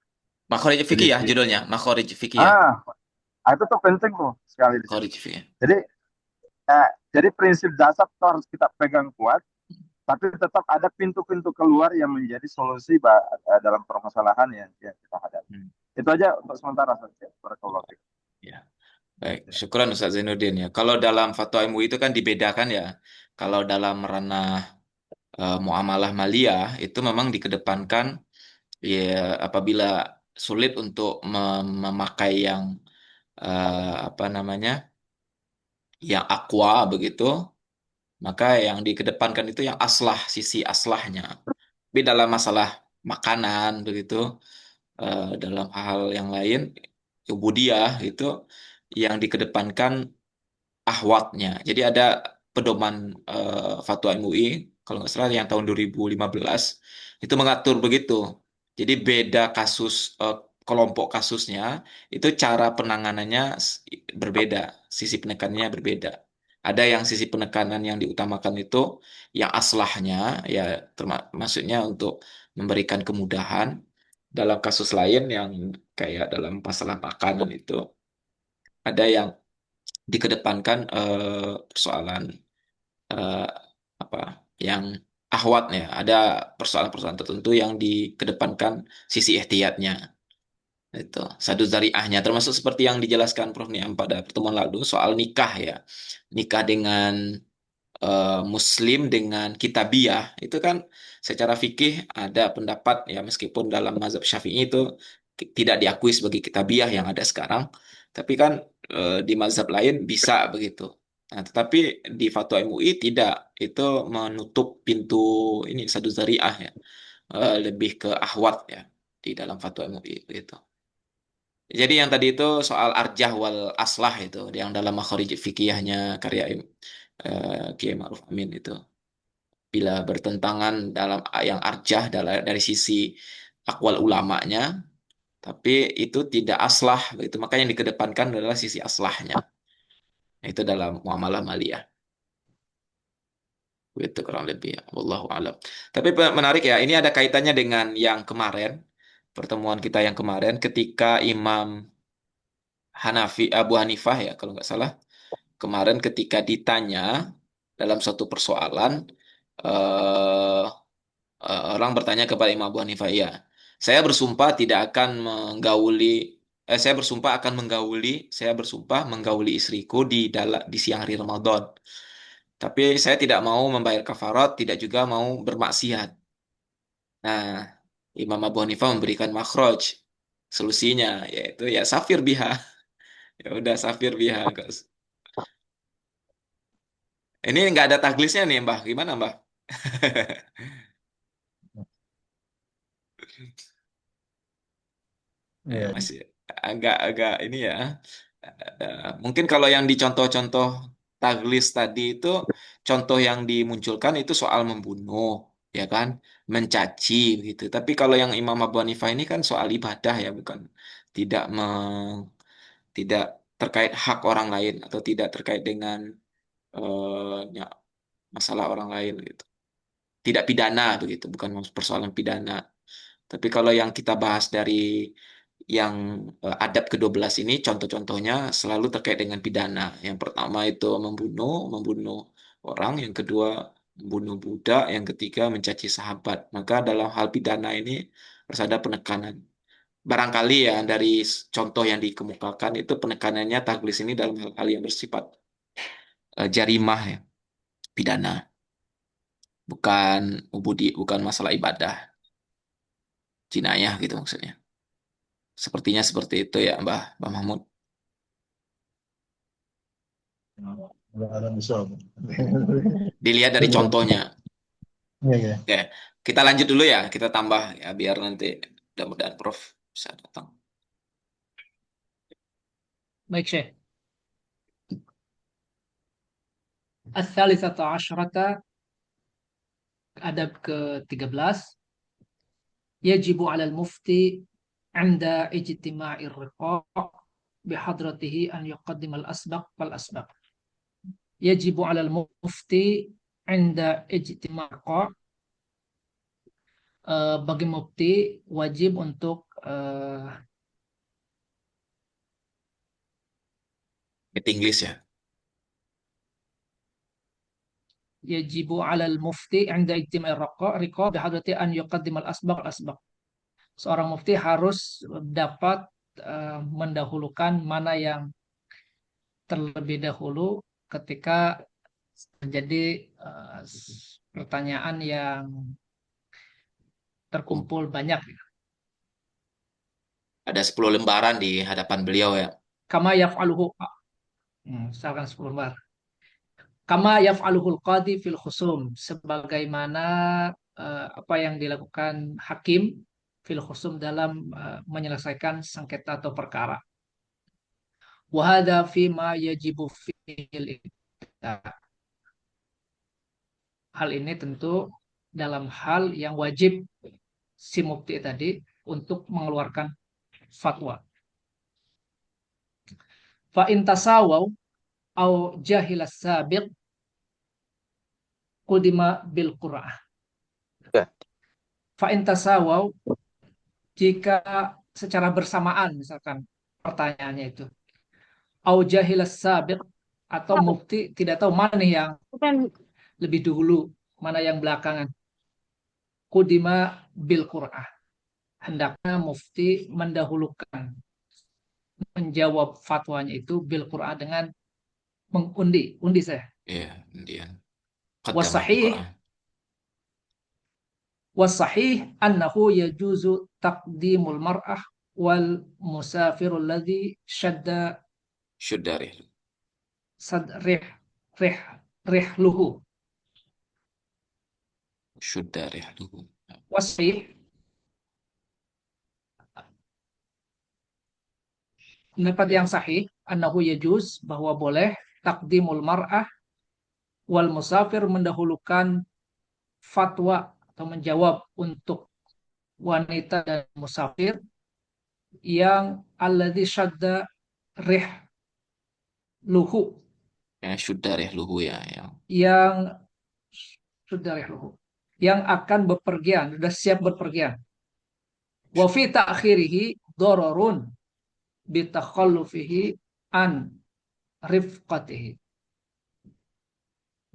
Makhraj Jadi fikih ya judulnya, makhraj fikih ya. ah itu tuh penting tuh sekali di situ. Makhraj fikih. Jadi jadi prinsip dasar itu harus kita pegang kuat, tapi tetap ada pintu-pintu keluar yang menjadi solusi dalam permasalahan yang kita hadapi. Itu aja untuk sementara saja. Barakallahu fiik. Ya. Baik, syukran Ustaz Zainuddin ya. Kalau dalam fatwa MUI itu kan dibedakan ya. Kalau dalam ranah muamalah maliyah itu memang dikedepankan ya apabila sulit untuk memakai yang apa namanya, yang aqua begitu, maka yang dikedepankan itu yang aslah, sisi aslahnya. Tapi dalam masalah makanan begitu, dalam hal yang lain, ubudiyah itu yang dikedepankan ahwatnya. Jadi ada pedoman fatwa MUI kalau nggak salah yang tahun 2015 itu mengatur begitu. Jadi beda kasus, kelompok kasusnya itu cara penanganannya berbeda, sisi penekanannya berbeda. Ada yang sisi penekanan yang diutamakan itu yang aslahnya ya, maksudnya untuk memberikan kemudahan. Dalam kasus lain yang kayak dalam masalah makanan itu ada yang dikedepankan persoalan eh, apa yang ahwatnya, ada persoalan-persoalan tertentu yang dikedepankan sisi ihtiyatnya, itu sadu zariahnya, termasuk seperti yang dijelaskan Prof Niam pada pertemuan lalu soal nikah ya, nikah dengan Muslim dengan kitabiah itu kan secara fikih ada pendapat ya, meskipun dalam mazhab Syafi'i itu tidak diakui sebagai kitabiah yang ada sekarang, tapi kan di mazhab lain bisa begitu. Nah, tetapi di fatwa MUI tidak, itu menutup pintu ini sadu zariah ya. Lebih ke ahwat ya di dalam fatwa MUI gitu. Jadi yang tadi itu soal arjah wal aslah itu yang dalam makharij fikihnya karya Kiai Ma'ruf Amin itu. Bila bertentangan dalam yang arjah dari sisi akwal ulamanya, tapi itu tidak aslah, itu makanya yang dikedepankan adalah sisi aslahnya. Itu dalam muamalah maliyah. Itu kurang lebih ya. Wallahu alam. Tapi menarik ya, ini ada kaitannya dengan yang kemarin, pertemuan kita yang kemarin ketika Imam Abu Hanifah ya kalau nggak salah, kemarin ketika ditanya dalam suatu persoalan, eh, orang bertanya kepada Imam Abu Hanifah, ya, saya bersumpah tidak akan menggauli, saya bersumpah akan menggauli, saya bersumpah menggauli istriku di siang hari Ramadan. Tapi saya tidak mau membayar kafarat, tidak juga mau bermaksiat. Nah, Imam Abu Hanifah memberikan makhraj, solusinya, yaitu ya safir biha. Ya udah safir biha. Ini nggak ada taglisnya nih, Mbah. Gimana, Mbah? Ya, Ya, masih agak-agak ini ya. Mungkin kalau yang dicontoh-contoh taglis tadi itu, contoh yang dimunculkan itu soal membunuh, ya kan, mencaci gitu. Tapi kalau yang Imam Abu Hanifah ini kan soal ibadah ya, bukan tidak tidak terkait hak orang lain atau tidak terkait dengan ya, masalah orang lain gitu. Tidak pidana begitu, bukan persoalan pidana. Tapi kalau yang kita bahas dari yang adab ke-12 ini, contoh-contohnya selalu terkait dengan pidana. Yang pertama itu membunuh orang, yang kedua membunuh budak, yang ketiga mencaci sahabat. Maka dalam hal pidana ini harus ada penekanan. Barangkali ya dari contoh yang dikemukakan itu penekanannya taglis ini dalam hal-hal yang bersifat jarimah ya, pidana, bukan bukan masalah ibadah, jinayah gitu maksudnya. Sepertinya seperti itu ya, Mbah Mahmud. nggak ada misal. Dilihat dari contohnya. Iya, iya. Oke, kita lanjut dulu ya. Kita tambah ya biar nanti mudah-mudahan Prof bisa datang. Baik, Syekh. As-salisata asyrata, adab ke-13. Yajibu 'alal mufti 'inda ijtima'ir riqa' bihadratihi an yuqaddimal asbaq fal asbaq. Yajibu 'alal mufti 'inda ijtima'ir riqa', bagi mufti wajib untuk Itu Inggris ya. yajibu 'alal mufti 'inda ijtima'ir riqa' bihadratihi an yuqaddimal asbaq al asbaq. Seorang mufti harus dapat mendahulukan mana yang terlebih dahulu ketika terjadi pertanyaan yang terkumpul banyak. Ada 10 lembaran di hadapan beliau ya. Kama yaf'aluhu, misalkan 10 lembar. Kama yaf'aluhul qadi fil khusum, sebagaimana apa yang dilakukan hakim fil khusum dalam menyelesaikan sengketa atau perkara. Wa hadza fi ma yajibu fil ibtida'. Hal ini tentu dalam hal yang wajib si mufti tadi untuk mengeluarkan fatwa. Fa in tasawau au jahilas sabiq qudima bil qur'ah. Fa in tasawau, jika secara bersamaan misalkan pertanyaannya itu, au jahilas sabiq, atau mufti tidak tahu mana yang lebih dulu, mana yang belakangan. Qudima bil qur'ah. Hendaknya mufti mendahulukan menjawab fatwanya itu bil Qur'an dengan undi saya. Iya, kemudian qaddamah bil Wasahih Quran. wasahih annahu yajuzu taqdimul mar'ah wal musafirul ladzi shadda Syudarih. sadrih rih rihluhu. Syudarih luhu. Wasahih, pendapat yang sahih, annahu yajuz, bahwa boleh takdimul mar'ah wal musafir, mendahulukan fatwa atau menjawab untuk wanita dan musafir yang alladzi syadda rih luhu, Ya, syudarih luhu ya, yang yang sudah rihluhu, yang akan bepergian, sudah siap berpergian. Wa fi ta'khirihi dararun bitakhallufihi an rifqatihi.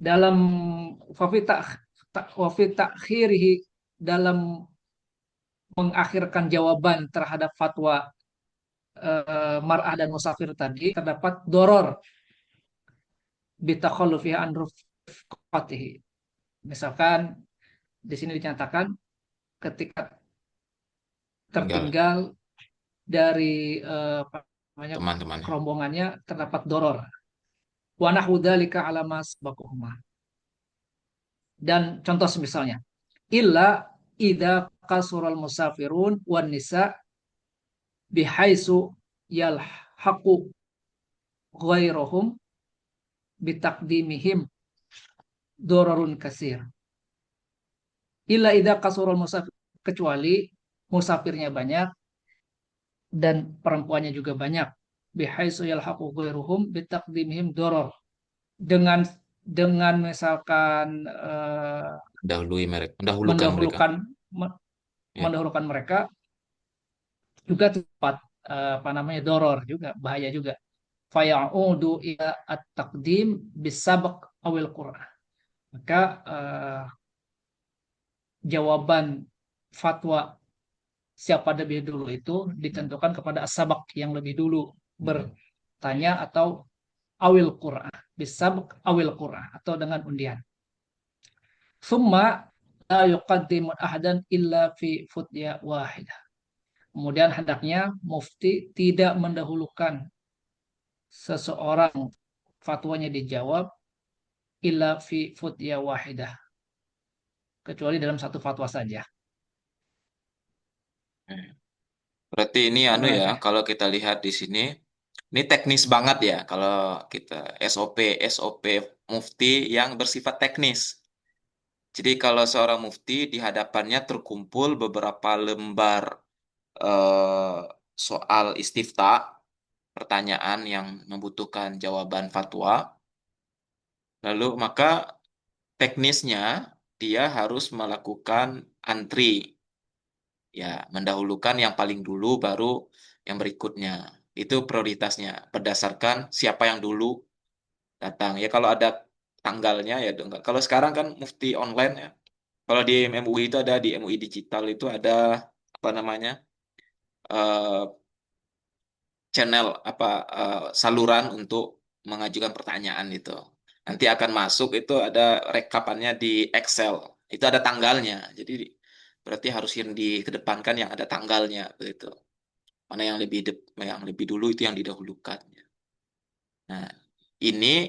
Dalam wa fi ta'khirihi, dalam mengakhirkan jawaban terhadap fatwa mar'ah dan musafir tadi terdapat doror bitakhallufihi an rifqatihi. Misalkan di sini dinyatakan ketika Tinggal tertinggal dari apa namanya teman-temannya. rombongannya terdapat doror. Wa nahwu dzalika ala ma sabaquhuma. Dan contoh misalnya, illa idza qasural musafirun wan nisa bihaisu yalhaqu ghairuhum bitaqdimihim dororun kasir. Illa idza qasural musafir, kecuali musafirnya banyak dan perempuannya juga banyak. Bihaisu yalhaqu ghairuhum bitaqdimihim doror. Dengan misalkan Mendahulukan mereka. Ya. mendahulukan mereka juga tepat apa namanya doror juga bahaya juga. Fayaudu ila at-taqdim bisabaq awil Qur'an. Maka jawaban fatwa siapa lebih dulu itu ditentukan kepada as-sabaq yang lebih dulu bertanya atau awil Qur'an, bisabaq awil Qur'an atau dengan undian. Summa la yuqaddimu ahadan illa fi futya wahidah. Kemudian hendaknya mufti tidak mendahulukan seseorang fatwanya dijawab illa fi futya wahidah, kecuali dalam satu fatwa saja. Berarti ini ya, kalau kita lihat di sini, ini teknis banget ya kalau kita SOP mufti yang bersifat teknis. Jadi kalau seorang mufti di hadapannya terkumpul beberapa lembar soal istifta, pertanyaan yang membutuhkan jawaban fatwa, lalu maka teknisnya dia harus melakukan antri, ya mendahulukan yang paling dulu baru yang berikutnya. Itu prioritasnya berdasarkan siapa yang dulu datang. Ya kalau ada tanggalnya ya enggak. Kalau sekarang kan mufti online ya. Kalau di MUI itu ada, di MUI digital itu ada apa namanya? eh, channel saluran untuk mengajukan pertanyaan itu. Nanti akan masuk itu ada rekapannya di Excel. Itu ada tanggalnya. Jadi berarti harus yang dikedepankan yang ada tanggalnya begitu. Mana yang lebih dulu itu yang didahulukan. Nah, ini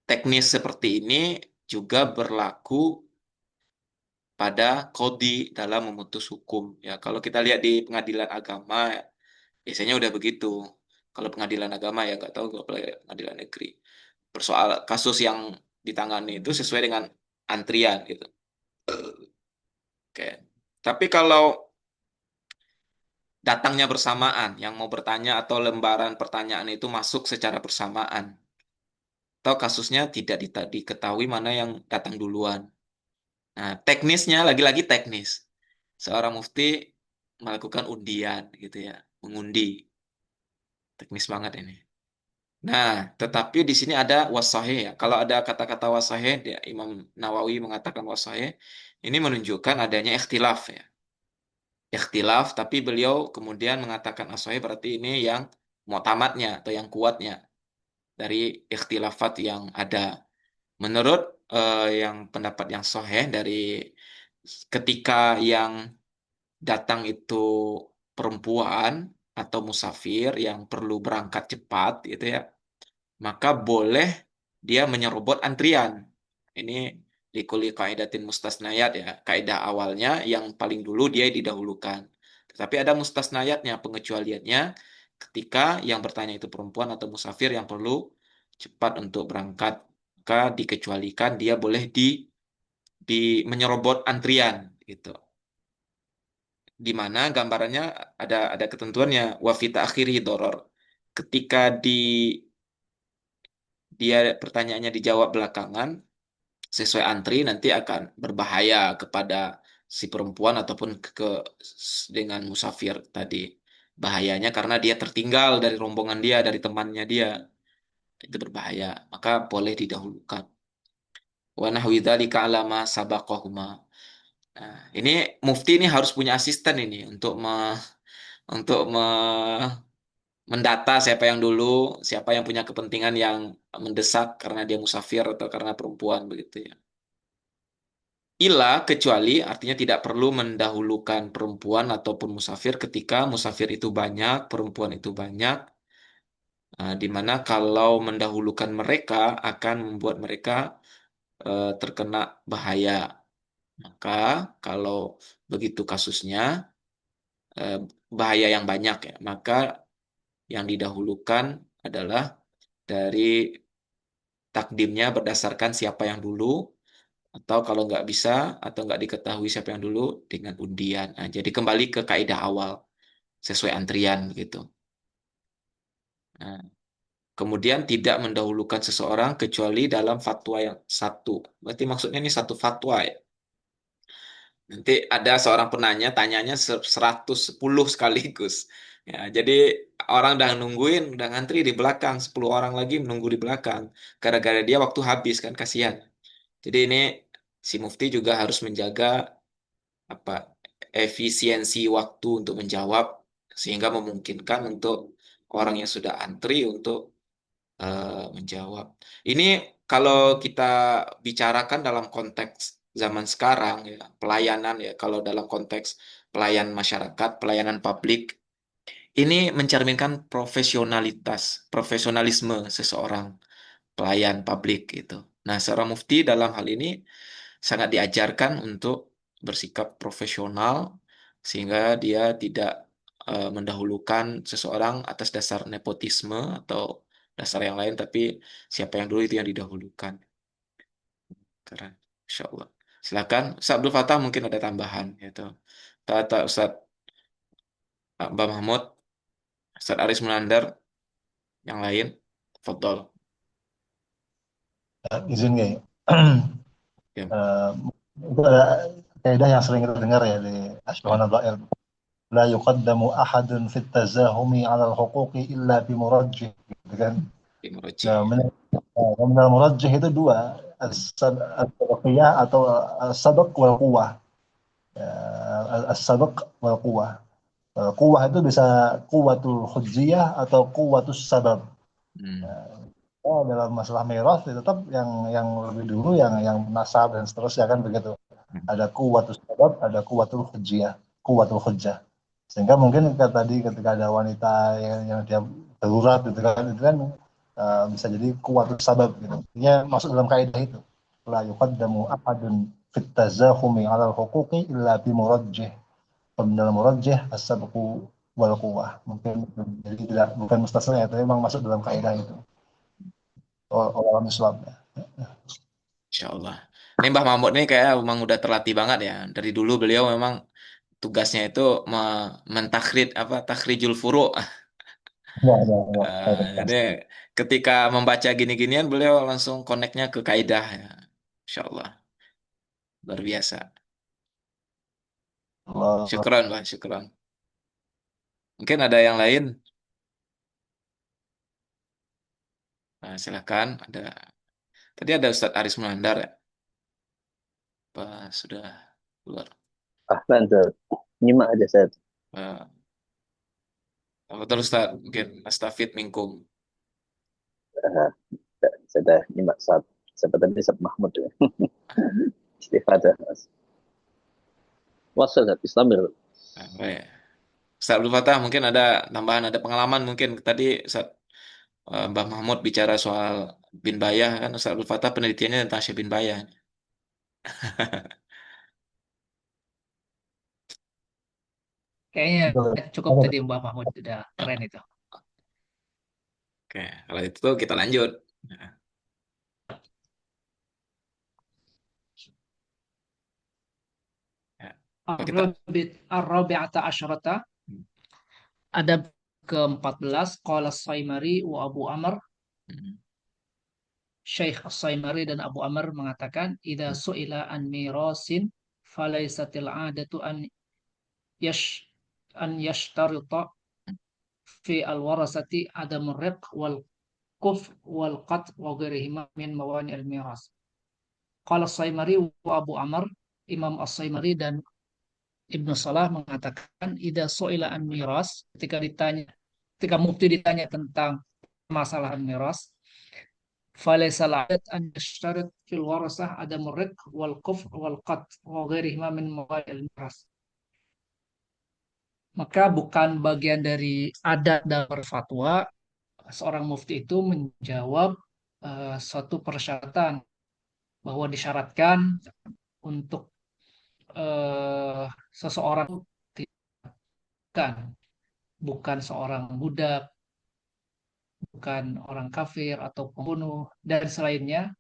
teknis seperti ini juga berlaku pada kodi dalam memutus hukum. Ya, kalau kita lihat di pengadilan agama, biasanya udah begitu. Kalau pengadilan agama ya nggak tahu kalau pengadilan negeri. Persoal kasus yang ditangani itu sesuai dengan antrian gitu. Oke. Tapi kalau datangnya bersamaan, yang mau bertanya atau lembaran pertanyaan itu masuk secara bersamaan, atau kasusnya tidak diketahui mana yang datang duluan. Nah, teknisnya lagi-lagi teknis. Seorang mufti melakukan undian gitu ya, mengundi. Teknis banget ini. Nah, tetapi di sini ada wasahih ya. Kalau ada kata-kata wasahih, Imam Nawawi mengatakan wasahih, ini menunjukkan adanya ikhtilaf ya. Ikhtilaf, tapi beliau kemudian mengatakan asahih berarti ini yang mu'tamadnya atau yang kuatnya dari ikhtilafat yang ada. Menurut yang pendapat yang sahih dari ketika yang datang itu perempuan atau musafir yang perlu berangkat cepat gitu ya, maka boleh dia menyerobot antrian. Ini likuli kaidatin mustasnayat ya. Kaidah awalnya yang paling dulu dia didahulukan. Tetapi ada mustasnayatnya, pengecualiannya ketika yang bertanya itu perempuan atau musafir yang perlu cepat untuk berangkat, maka dikecualikan dia boleh di menyerobot antrian gitu. Di mana gambarannya ada ketentuannya wafita akhiri doror. Ketika dia pertanyaannya dijawab belakangan, sesuai antri nanti akan berbahaya kepada si perempuan ataupun dengan musafir tadi. Bahayanya karena dia tertinggal dari rombongan dia, dari temannya dia. Itu berbahaya, maka boleh didahulukan. Wa nahwi dzalika ala ma sabaqahuma. Nah, ini mufti ini harus punya asisten ini untuk mendata siapa yang dulu, siapa yang punya kepentingan yang mendesak karena dia musafir atau karena perempuan begitu ya. Ila kecuali artinya tidak perlu mendahulukan perempuan ataupun musafir ketika musafir itu banyak, perempuan itu banyak, di mana kalau mendahulukan mereka akan membuat mereka terkena bahaya. Maka kalau begitu kasusnya, eh, bahaya yang banyak ya, maka yang didahulukan adalah dari takdimnya berdasarkan siapa yang dulu, atau kalau nggak bisa atau nggak diketahui siapa yang dulu dengan undian. Nah, jadi kembali ke kaidah awal sesuai antrian gitu. Nah, kemudian tidak mendahulukan seseorang kecuali dalam fatwa yang satu. Berarti maksudnya ini satu fatwa ya. Nanti ada seorang penanya, tanyanya 110 sekaligus. Ya, jadi orang udah nungguin, udah ngantri di belakang, 10 orang lagi menunggu di belakang. Gara-gara dia waktu habis kan, kasihan. Jadi ini si mufti juga harus menjaga apa efisiensi waktu untuk menjawab sehingga memungkinkan untuk orang yang sudah antri untuk menjawab. Ini kalau kita bicarakan dalam konteks zaman sekarang ya, pelayanan ya, kalau dalam konteks pelayan masyarakat, pelayanan publik, ini mencerminkan profesionalisme seseorang pelayan publik gitu. Nah, seorang mufti dalam hal ini sangat diajarkan untuk bersikap profesional sehingga dia tidak mendahulukan seseorang atas dasar nepotisme atau dasar yang lain, tapi siapa yang dulu itu yang didahulukan. Keren, Insya Allah. Silakan, Ustaz Abdul Fatah mungkin ada tambahan gitu. Tata Ustaz Mbak Mahmud, Ustaz Aris Munandar, yang lain, Fadol. Izin nggak ya? Ya, Eh, itu ada kaidah yang sering kita dengar ya di ya, Ashbahana Dhair. La yuqaddamu ahadun fit tazahumi ala al-huquqi illa bimurajjih. Gitu kan? Imroji. Nah, nominal murajjih itu dua, as-sabaqiyah atau as-sabaq wal quwwah. Ya, as-sabaq wal quwwah. Quwwah itu bisa quwwatul hujjiyah atau quwwatus sabab. Hmm. Oh, dalam masalah miras itu tetap yang lebih dulu yang nasab dan seterusnya kan begitu. Ada kuwatul sabab, ada kuwatul hujjah, kuwatul hujjah. Sehingga mungkin tadi ketika ada wanita yang dia darurat itu kan bisa jadi kuwatul sabab gitu. Dia masuk dalam kaidah itu. La yuqaddamu ahadun fit tazahumi 'ala al-huquqi illa bi murajjih. Pemindahan murajjih as-sabqu wal quwwah. Mungkin jadi tidak bukan mustasna ya, tapi memang masuk dalam kaidah itu. Orang Islam ya. Insya Allah. Ini Mbah Mahmud nih kayak memang udah terlatih banget ya. Dari dulu beliau memang tugasnya itu mentakrid apa takhrijul furu'. Ya. Jadi ketika membaca gini-ginian beliau langsung koneknya ke kaidah ya. Insya Allah. Luar biasa. Allah. Syukron, Mbah, syukron. Mungkin ada yang lain. Nah, silakan. Tadi ada Ustadz Aris Munandar ya. Apa sudah keluar? Ahlan, Ustaz. Nyimak aja, Ustaz. Eh, Apa terus Ustadz? Mungkin Astafid minkum. Uh, saya dah nyimak Ustaz. Siapa tadi Ustaz Mahmud ya. Istifadah. Wasal, Ustaz. Islamir. Nah, baik. Ustaz Abdul Fatah mungkin ada tambahan, ada pengalaman mungkin tadi Ustaz Mbah Mahmud bicara soal bin Bayah kan Ustaz Abdul Fatah penelitiannya tentang Syekh bin Bayah. Kayaknya cukup Oke. tadi Mbak Mahmud, udah keren itu. Oke, kalau itu tuh kita lanjut. Nah, ya. Apa kita? Ar-Rabi'ata Asyrata, adab ke-14, qala Saimari wa Abu Amr, Hmm. Syekh As-Saimari dan Abu Amr mengatakan idza su'ila an mirasin falaisatil 'adatu yash an yashtarita fi al-warasati adamur riq wal kuf wal qat wa ghairihima min mawani al-miras. Qala As-Saimari wa Abu Amr, Imam As-Saimari dan Ibnu Salah mengatakan idza su'ila an miras, ketika mufti ditanya tentang masalah miras, falaysa al-'adat an yashtarit fil warasah adamur riq wal kuf wal qat wa ghairihima min mawani al-miras. Maka bukan bagian dari adat dan berfatwa seorang mufti itu menjawab suatu persyaratan bahwa disyaratkan untuk eh, seseorang bukan bukan seorang budak, bukan orang kafir atau pembunuh dan selainnya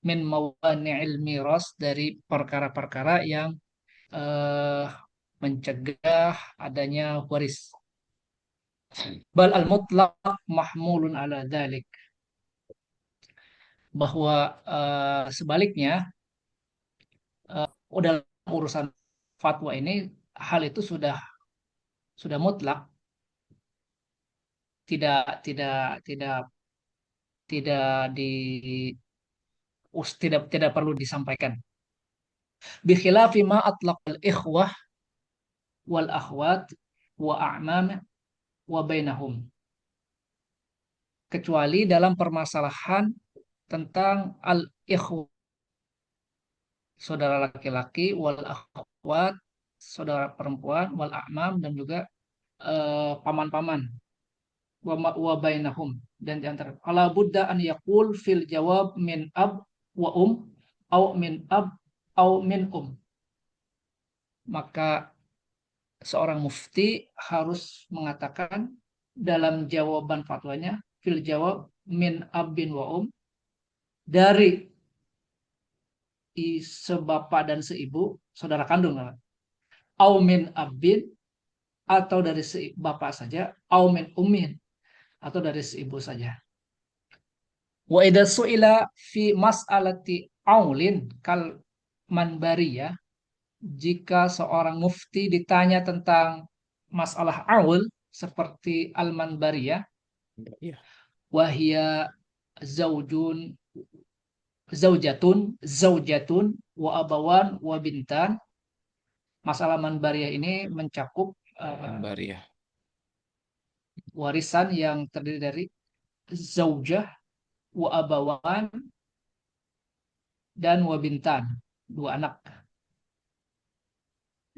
min mawani'il miras dari perkara-perkara yang eh, mencegah adanya waris. Bal al-mutlaq mahmulun ala dzalik, bahwa sebaliknya dalam urusan fatwa ini hal itu sudah mutlak, tidak tidak tidak tidak di tidak perlu disampaikan. Bi khilafi ma atlaqal ikhwah wal akhwat wa a'mam wa bainahum. Kecuali dalam permasalahan tentang al-ikhwah, saudara laki-laki, wal akhwat, saudara perempuan, wal a'mam, dan juga paman-paman, wa bainahum, dan di antara ala budda an yaqul fil jawab min ab wa au min ab au min maka seorang mufti harus mengatakan dalam jawaban fatwanya fil jawab min abin wa dari sebapak dan seibu, saudara kandung, au min abin, atau dari bapak saja, au min ummin, atau dari seibu saja. Wa idza su'ila fi mas'alati aulin kal manbariyah, jika seorang mufti ditanya tentang masalah aul seperti al-manbariyah, Iya. wahia zaujun zaujatun wa abawan wa bintan. Masalah manbariyah ini mencakup Bariah. warisan yang terdiri dari zaujah, wa abawan, dan wa bintan, dua anak.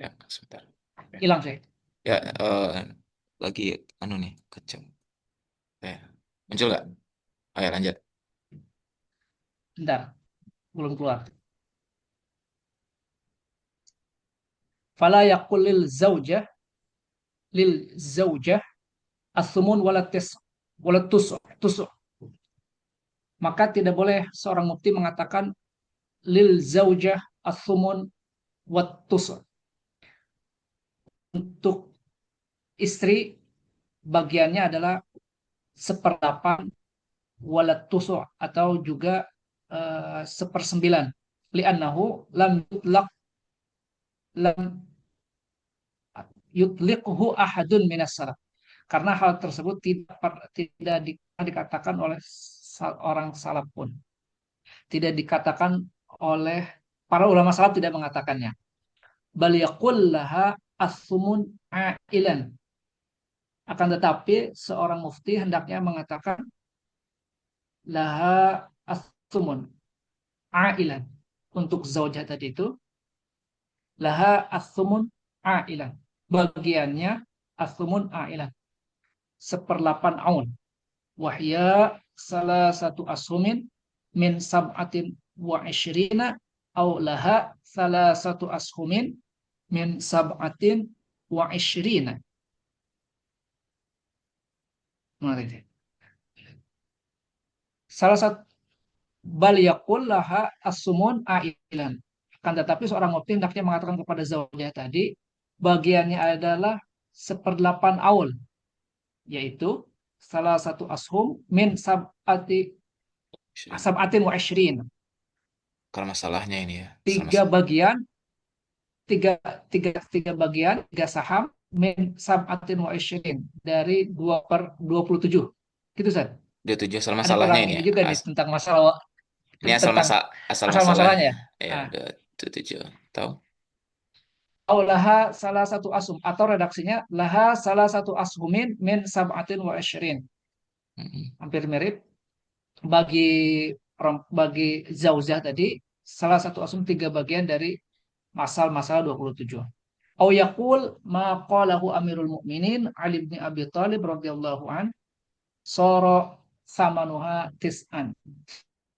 Ya, sebentar. Hilang sih. Ya, lagi nih kecil. Muncul nggak? Ayo lanjut. Bentar, belum keluar. Fala yaqul lil zaujah as-sumun wala tus. Maka tidak boleh seorang mufti mengatakan lil zaujah as-sumun wat tus. Untuk istri bagiannya adalah seperdelapan walat tusu, atau juga sepersembilan, li'annahu lam yutliqhu ahadun minas salaf, karena hal tersebut tidak dikatakan oleh orang salaf pun, tidak dikatakan oleh para ulama salaf, tidak mengatakannya. Bal yaqul laha as-sumun ailan, akan tetapi seorang mufti hendaknya mengatakan laha as-sumun ailan, untuk zaujah tadi itu laha as-sumun ailan, bagiannya as-sumun ailan, seperlapan aun, wahya salah satu ashumin min sab'atin wa ishrina, au laha salah satu ashumin min sab'atin wa ishrina. Salah satu bal yaqul laha as-sumun ailan, akan tetapi seorang mufti hendaknya mengatakan kepada zaujah tadi bagiannya adalah seperdelapan aul, yaitu salah satu ashum min sab'ati sab'atin wa ishrin. Kalau masalahnya ini ya, Tiga bagian, tiga, tiga bagian, tiga saham, min sab'atin wa ishrin. Dari 2/27. Gitu, Ustaz. dia tujuh asal Ada masalahnya kurang ini ini ya. juga nih tentang masalah, Ini asal tentang asal asal masalahnya. masalahnya ya. Ya, Nah, dua tujuh. Tahu? au laha salah satu asum, atau redaksinya laha salah satu ashumin min sab'atin wa ishrin. Mm-mm. Hampir mirip. Bagi bagi zaujah tadi, salah satu asum tiga bagian dari masal-masal 27. Au yaqul ma qalahu Amirul Mukminin Ali bin Abi Thalib radhiyallahu an sara samanuha tis'an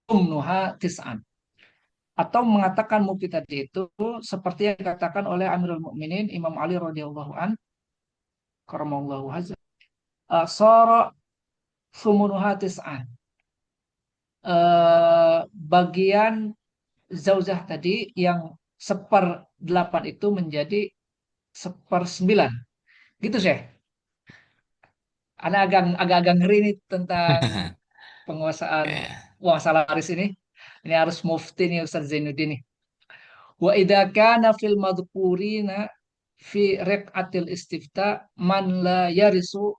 umnuha tis'an, atau mengatakan mufti tadi itu seperti yang dikatakan oleh Amirul Mukminin Imam Ali radhiyallahu an karamallahu wajhah, sara sumunuha tis'an, bagian zaujah tadi yang 1/8 itu menjadi 1/9. Gitu sih. Ana agak ngeri nih tentang penguasaan Ya. uang salaris ini. Ini harus mufti nih Ustaz Zainuddin nih. Wa idza kana fil madhkurina fi riqatil istifta man la yarisu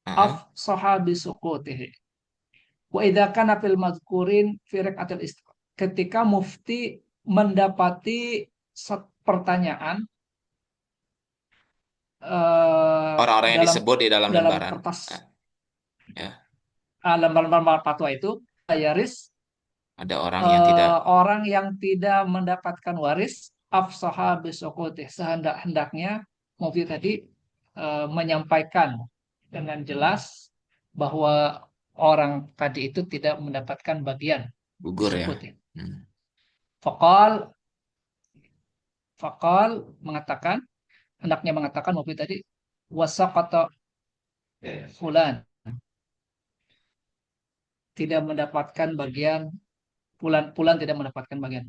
af Heeh. sahabi suqutihi. Wa idza kana fil madhkurin fi riqatil istifta. Ketika mufti mendapati pertanyaan Orang-orang yang dalam disebut di dalam dalam lembaran. kertas Ya, lembar-lembar fatwa itu, yaris ada orang yang tidak orang yang tidak mendapatkan waris afsaha bisukutih, sehendak-hendaknya mufti tadi menyampaikan dengan jelas bahwa orang tadi itu tidak mendapatkan bagian gugur ya. bisukutih. Hmm. Fakal fakal mengatakan, hendaknya mengatakan mufti tadi wasaqata fulan, tidak mendapatkan bagian, pulan tidak mendapatkan bagian.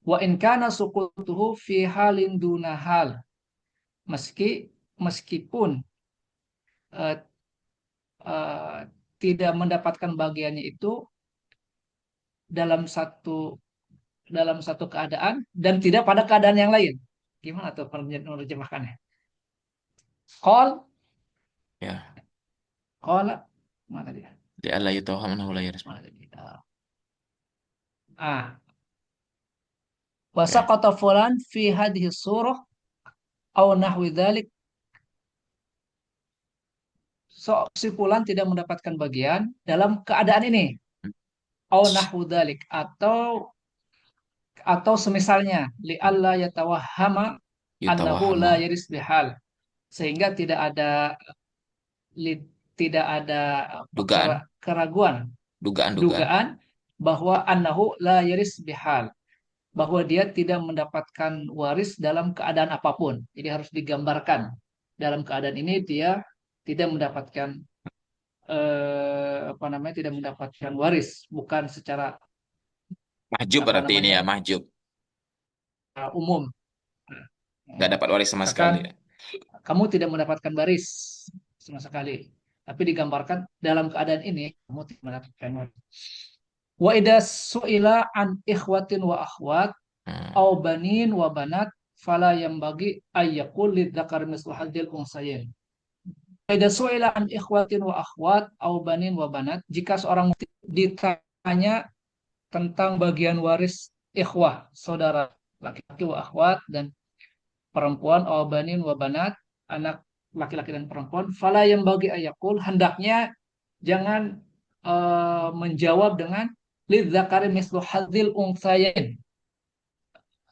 Wa in kana suqutuhu fi halin duna hal, meskipun uh, uh, tidak mendapatkan bagiannya itu dalam satu keadaan dan tidak pada keadaan yang lain. Gimana tuh menerjemahkannya? Qal Ya. qala mana dia? Di Allah yutawhamnahu la yaris. Mana dia? Wa Ya. saqata fulan fi hadhihi surah aw nahwi dzalik. Si fulan tidak mendapatkan bagian dalam keadaan ini. Aw nahwu dzalik, atau semisalnya li alla yatawahhama annahu la Yutawahhamu. yaris bihal, sehingga li- tidak ada Dugaan. keraguan, Dugaan-dugaan. dugaan bahwa annahu la yaris bihal, bahwa dia tidak mendapatkan waris dalam keadaan apapun. Jadi harus digambarkan dalam keadaan ini dia tidak mendapatkan tidak mendapatkan waris, bukan secara Mahjub berarti ini ya, namanya mahjub. umum. Nggak dapat waris sama Misalkan sekali. kamu tidak mendapatkan baris sama sekali, tapi digambarkan dalam keadaan ini kamu tidak mendapatkan baris. Wa idza su'ila an ikhwatin wa akhwat Hmm. au banin wa banat fala bagi ayyakul lidzakar mislu hadzil unsayain. Wa idza su'ila an ikhwatin wa akhwat au banin wa banat, jika seorang ditanya tentang bagian waris ikhwah, saudara laki-laki, wa akhwat, dan perempuan, au banin wa banat, anak laki-laki dan perempuan, fala yang bagi ayakul, hendaknya jangan menjawab dengan lidzakari mislu hadzil unsayain,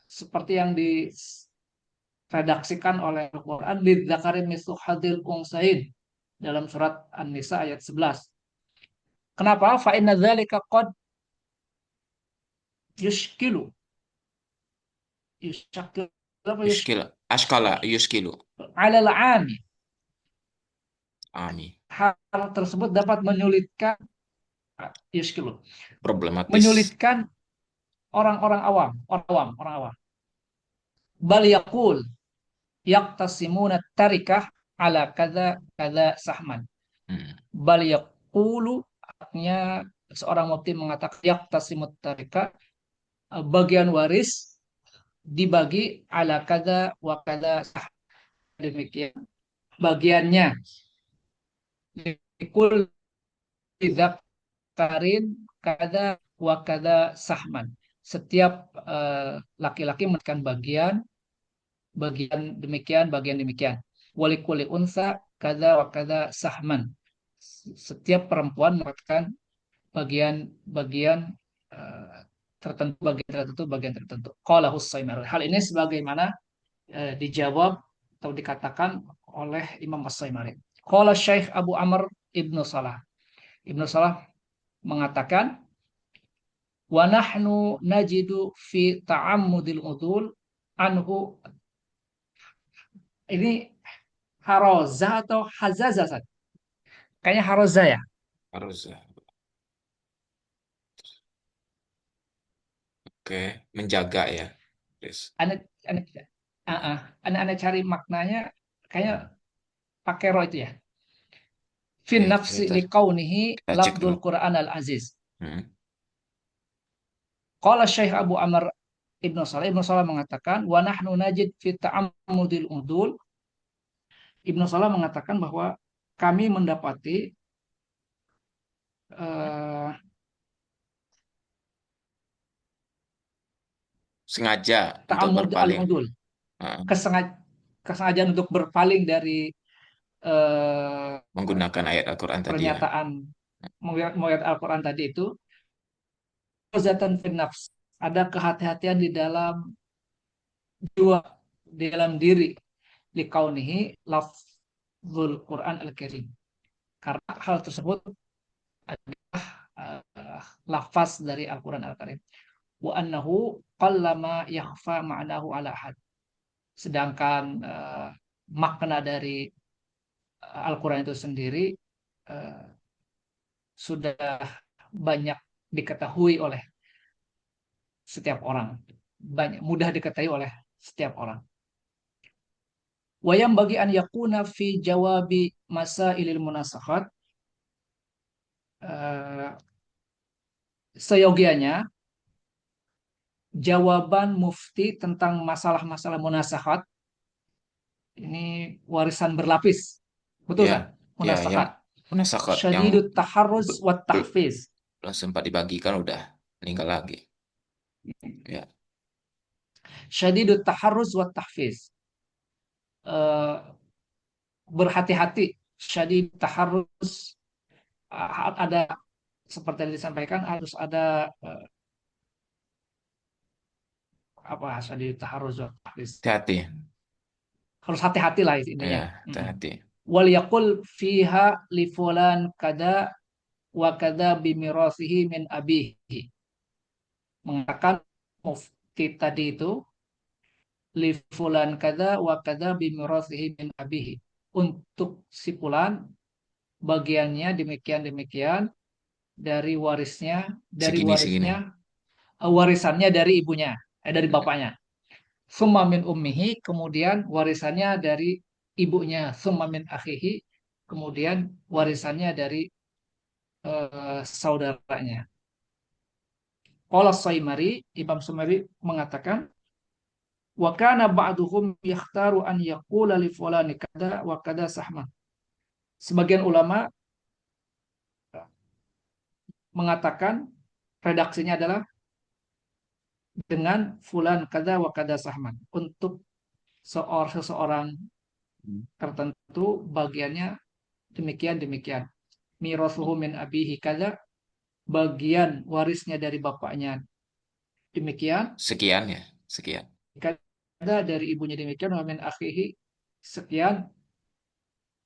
seperti yang diredaksikan oleh Al-Quran, lidzakari mislu hadzil unsayain dalam surat An-Nisa ayat 11. Kenapa? Fa inna dzalika qad yushkilu yushkilu Yushkil. Ashkala yushkilu. ala al-'ami. Ami. Hal tersebut dapat menyulitkan yushkilu, Problematis. menyulitkan orang-orang awam, orang awam. Bal yaqul yaqtasimuna tarikah ala kadza kadza sahman. Hmm. Bal yaqulu, artinya seorang mufti mengatakan yaqtasimut tarika, bagian waris dibagi ala kada wa kada, demikian bagiannya, likul karin kada wa kada sahman, setiap laki-laki mendapatkan bagian, bagian demikian. Walikuli unsa kada wa kada sahman, setiap perempuan mendapatkan bagian-bagian tertentu, bagian tertentu. Qala Husaimar. Hal ini sebagaimana dijawab atau dikatakan oleh Imam As-Saimari. Qala Syekh Abu Amr Ibnu Salah. Ibnu Salah mengatakan, wa nahnu najidu fi ta'ammudil udul anhu, ini haroza atau hazaza? Kayaknya haroza ya. Harus. Oke, menjaga ya. Yes. Anda, anda cari maknanya, kayaknya pakai ro itu ya. Fin Oke, nafsi kita liqaunihi cek dulu. lafdul Quran al-aziz. Hmm. Qala Syekh Abu Amr Ibnu Salah mengatakan, wa nahnu najid fi ta'ammudil udul. Ibnu Salah mengatakan bahwa kami mendapati Sengaja untuk ta'ammud berpaling. al-udul, kesengajaan untuk berpaling dari Menggunakan ayat Al-Quran tadi ya. pernyataan melihat Al-Quran tadi itu, zatan fin nafs, ada kehati-hatian di dalam jiwa, di dalam diri, likaunihi lafzul Quran al-Karim, karena hal tersebut adalah lafaz dari Al-Quran al-Karim. Wa annahu qallama yakhfa ma'nahu ala ahad, sedangkan makna dari Al-Quran itu sendiri sudah banyak diketahui oleh setiap orang, mudah diketahui oleh setiap orang. Wayam bagi an yakuna fi jawabi masailil munasakhat, seyogianya jawaban mufti tentang masalah-masalah munasakhat, ini warisan berlapis, betul Ya, kan? Munasakhat, munasakhat yang syadidut taharruz wa tahfiz, belum sempat dibagikan udah meninggal lagi. Ya. Syadidut taharruz wa tahfiz, berhati-hati, syadidut taharruz, ada seperti yang disampaikan, harus ada syadidut taharruz wa tahfiz, Hati-hati. harus hati-hati lah intinya. Ya, hati-hati. Wal yaqul fiha li fulan kada wa kada bimirasihi min abihi, mengatakan mufti tadi itu li fulan kada wa kada bimirasihi min abihi, untuk si fulan bagiannya demikian dari warisnya, Segini. warisannya dari ibunya, dari bapaknya. Summa min ummihi, kemudian warisannya dari ibunya. Summa min akhihi, kemudian warisannya dari saudaranya. Qala Saimari, Imam Saimari mengatakan, wa kana ba'duhum yakhtaru an yaqula li fulani kada wa kada sahma. Sebagian ulama mengatakan redaksinya adalah dengan fulan kada wa kada sahman, untuk seseorang tertentu bagiannya demikian. Mirasuhu min abihi kada, bagian warisnya dari bapaknya demikian. Sekian. Kada dari ibunya demikian. Wa min akhihi sekian,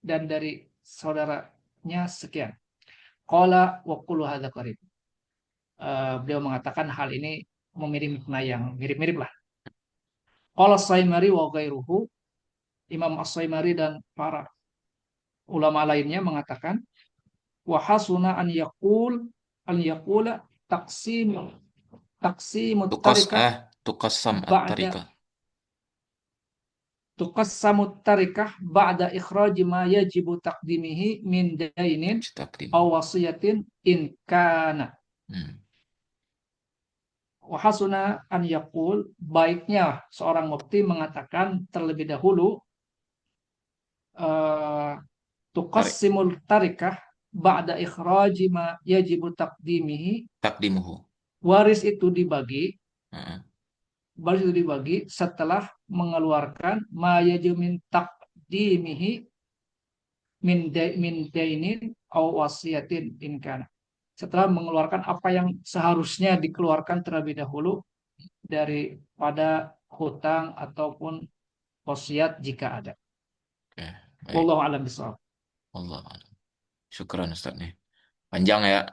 dan dari saudaranya sekian. Qala wa kullu hadza qarib. Beliau mengatakan hal ini memiliki makna yang mirip-mirip lah. Qala Saimari wa ghairuhu, Imam As-Saimari dan para ulama lainnya mengatakan, wa hasuna an yaqula taqsimut tarikah Tuqassam ba'da at-tariqah. tuqassamu tarikah ba'da ikhraji ma yajibu taqdimihi min dainin Takdim. aw wasiyatin in kana. Hmm. Wahasuna an yaqul, baiknya seorang mufti mengatakan terlebih dahulu eh, Tarik. tuqassimul tarikah ba'da ikhraji ma yajibu taqdimihi. Takdimuhu. Waris itu dibagi, Heeh. waris itu dibagi setelah mengeluarkan ma yajibu min taqdimihi min dainin aw wasiyatin in kana. Setelah mengeluarkan apa yang seharusnya dikeluarkan terlebih dahulu daripada hutang ataupun wasiat jika ada. Oke, baik. Wallahu a'lam bishawab. Allah. Syukran Ustaz nih. Panjang ya.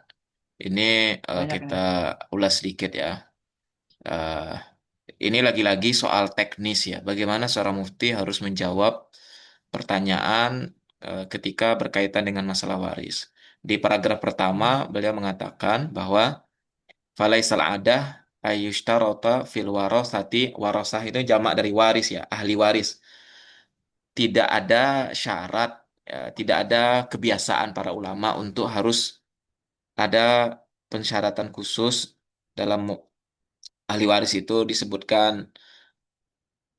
Ini Banyak kita ini. ulas sedikit ya. Eh, ini lagi-lagi soal teknis ya. Bagaimana seorang mufti harus menjawab pertanyaan ketika berkaitan dengan masalah waris. Di paragraf pertama, beliau mengatakan bahwa falaisal adah ayyushtarata fil warasati, warasah itu jamak dari waris ya, ahli waris. Tidak ada syarat, tidak ada kebiasaan para ulama untuk harus ada pensyaratan khusus dalam ahli waris itu disebutkan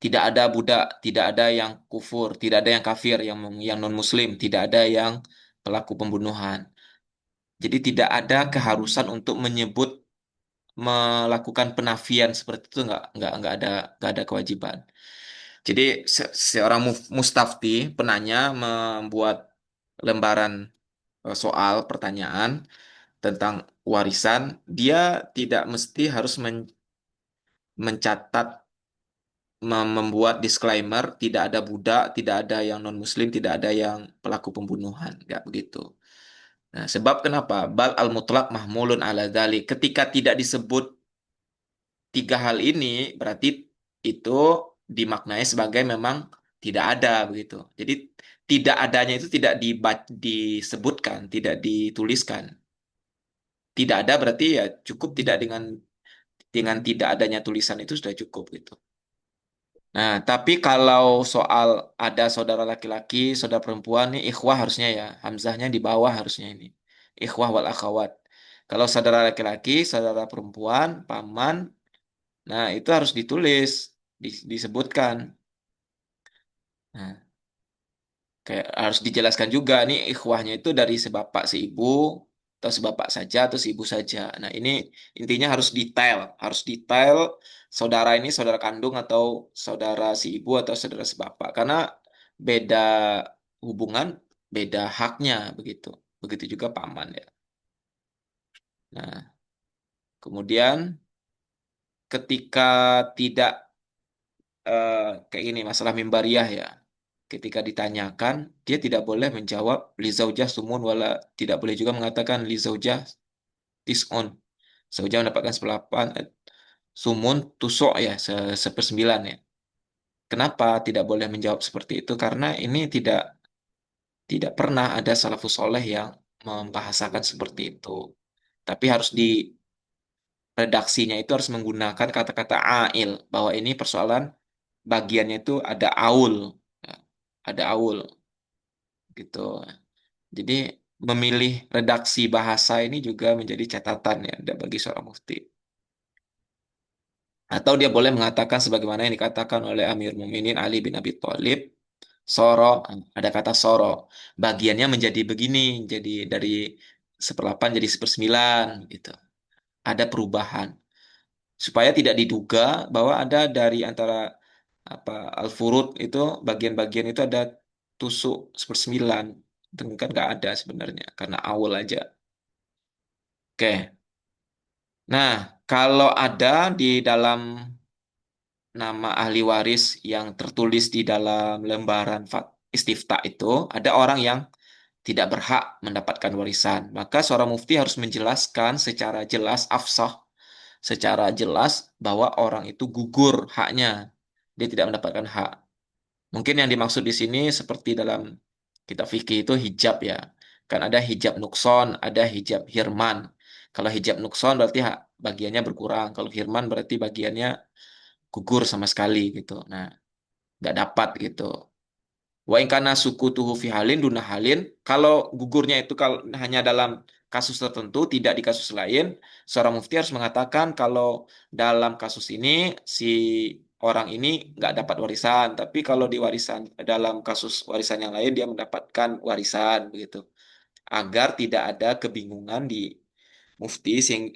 tidak ada budak, tidak ada yang kufur, tidak ada yang kafir, yang non muslim, tidak ada yang pelaku pembunuhan. Jadi tidak ada keharusan untuk menyebut melakukan penafian seperti itu nggak ada kewajiban. Jadi seorang mustafti penanya membuat lembaran soal pertanyaan tentang warisan, dia tidak mesti harus mencatat membuat disclaimer tidak ada budak, tidak ada yang non muslim, tidak ada yang pelaku pembunuhan, nggak begitu. Nah, sebab kenapa? Bal al mutlaq mahmulun ala dzalik. Ketika tidak disebut tiga hal ini, berarti itu dimaknai sebagai memang tidak ada begitu. Jadi tidak adanya itu tidak disebutkan, tidak dituliskan. Tidak ada berarti ya cukup tidak dengan tidak adanya tulisan itu sudah cukup gitu. Nah, tapi kalau soal ada saudara laki-laki, saudara perempuan nih ikhwah harusnya ya, hamzahnya di bawah harusnya ini. Ikhwah wal akhwat. Kalau saudara laki-laki, saudara perempuan, paman, nah itu harus ditulis, disebutkan. Nah, kayak harus dijelaskan juga nih ikhwahnya itu dari sebapak seibu atau sebapak saja atau seibu saja. Nah, ini intinya harus detail saudara ini saudara kandung atau saudara seibu atau saudara sebapak karena beda hubungan, beda haknya begitu. Begitu juga paman ya. Nah, kemudian ketika tidak kayak ini masalah mimbariyah ya. Ketika ditanyakan, dia tidak boleh menjawab li zaujah sumun wala tidak boleh juga mengatakan li zaujah tis'un. Zaujah mendapatkan sepelapan, sumun tusuk ya sepersembilan ya. Kenapa tidak boleh menjawab seperti itu? Karena ini tidak pernah ada salafus soleh yang membahasakan seperti itu. Tapi harus di redaksinya itu harus menggunakan kata-kata ail bahwa ini persoalan bagiannya itu ada aul. Ya, ada aul gitu. Jadi memilih redaksi bahasa ini juga menjadi catatan ya bagi seorang mufti. Atau dia boleh mengatakan sebagaimana yang dikatakan oleh Amir Mukminin Ali bin Abi Thalib, soro, ada kata soro, bagiannya menjadi begini, jadi dari seperdelapan jadi sepersembilan gitu. Ada perubahan supaya tidak diduga bahwa ada dari antara apa al-furud itu bagian-bagian itu ada tusuk sepersembilan. Itu kan nggak ada sebenarnya karena awal aja. Oke. Nah, kalau ada di dalam nama ahli waris yang tertulis di dalam lembaran istifta itu, ada orang yang tidak berhak mendapatkan warisan. Maka seorang mufti harus menjelaskan secara jelas, afsah, secara jelas bahwa orang itu gugur haknya. Dia tidak mendapatkan hak. Mungkin yang dimaksud di sini seperti dalam kitab fikih itu hijab ya. Kan ada hijab nukson, ada hijab hirman. Kalau hijab nukson berarti hak bagiannya berkurang. Kalau hirman berarti bagiannya gugur sama sekali gitu. Nah, nggak dapat gitu. Wa in kana sukutuhu fi halin duna halin, kalau gugurnya itu kalau hanya dalam kasus tertentu, tidak di kasus lain, seorang mufti harus mengatakan kalau dalam kasus ini si orang ini nggak dapat warisan, tapi kalau di warisan dalam kasus warisan yang lain dia mendapatkan warisan begitu, agar tidak ada kebingungan di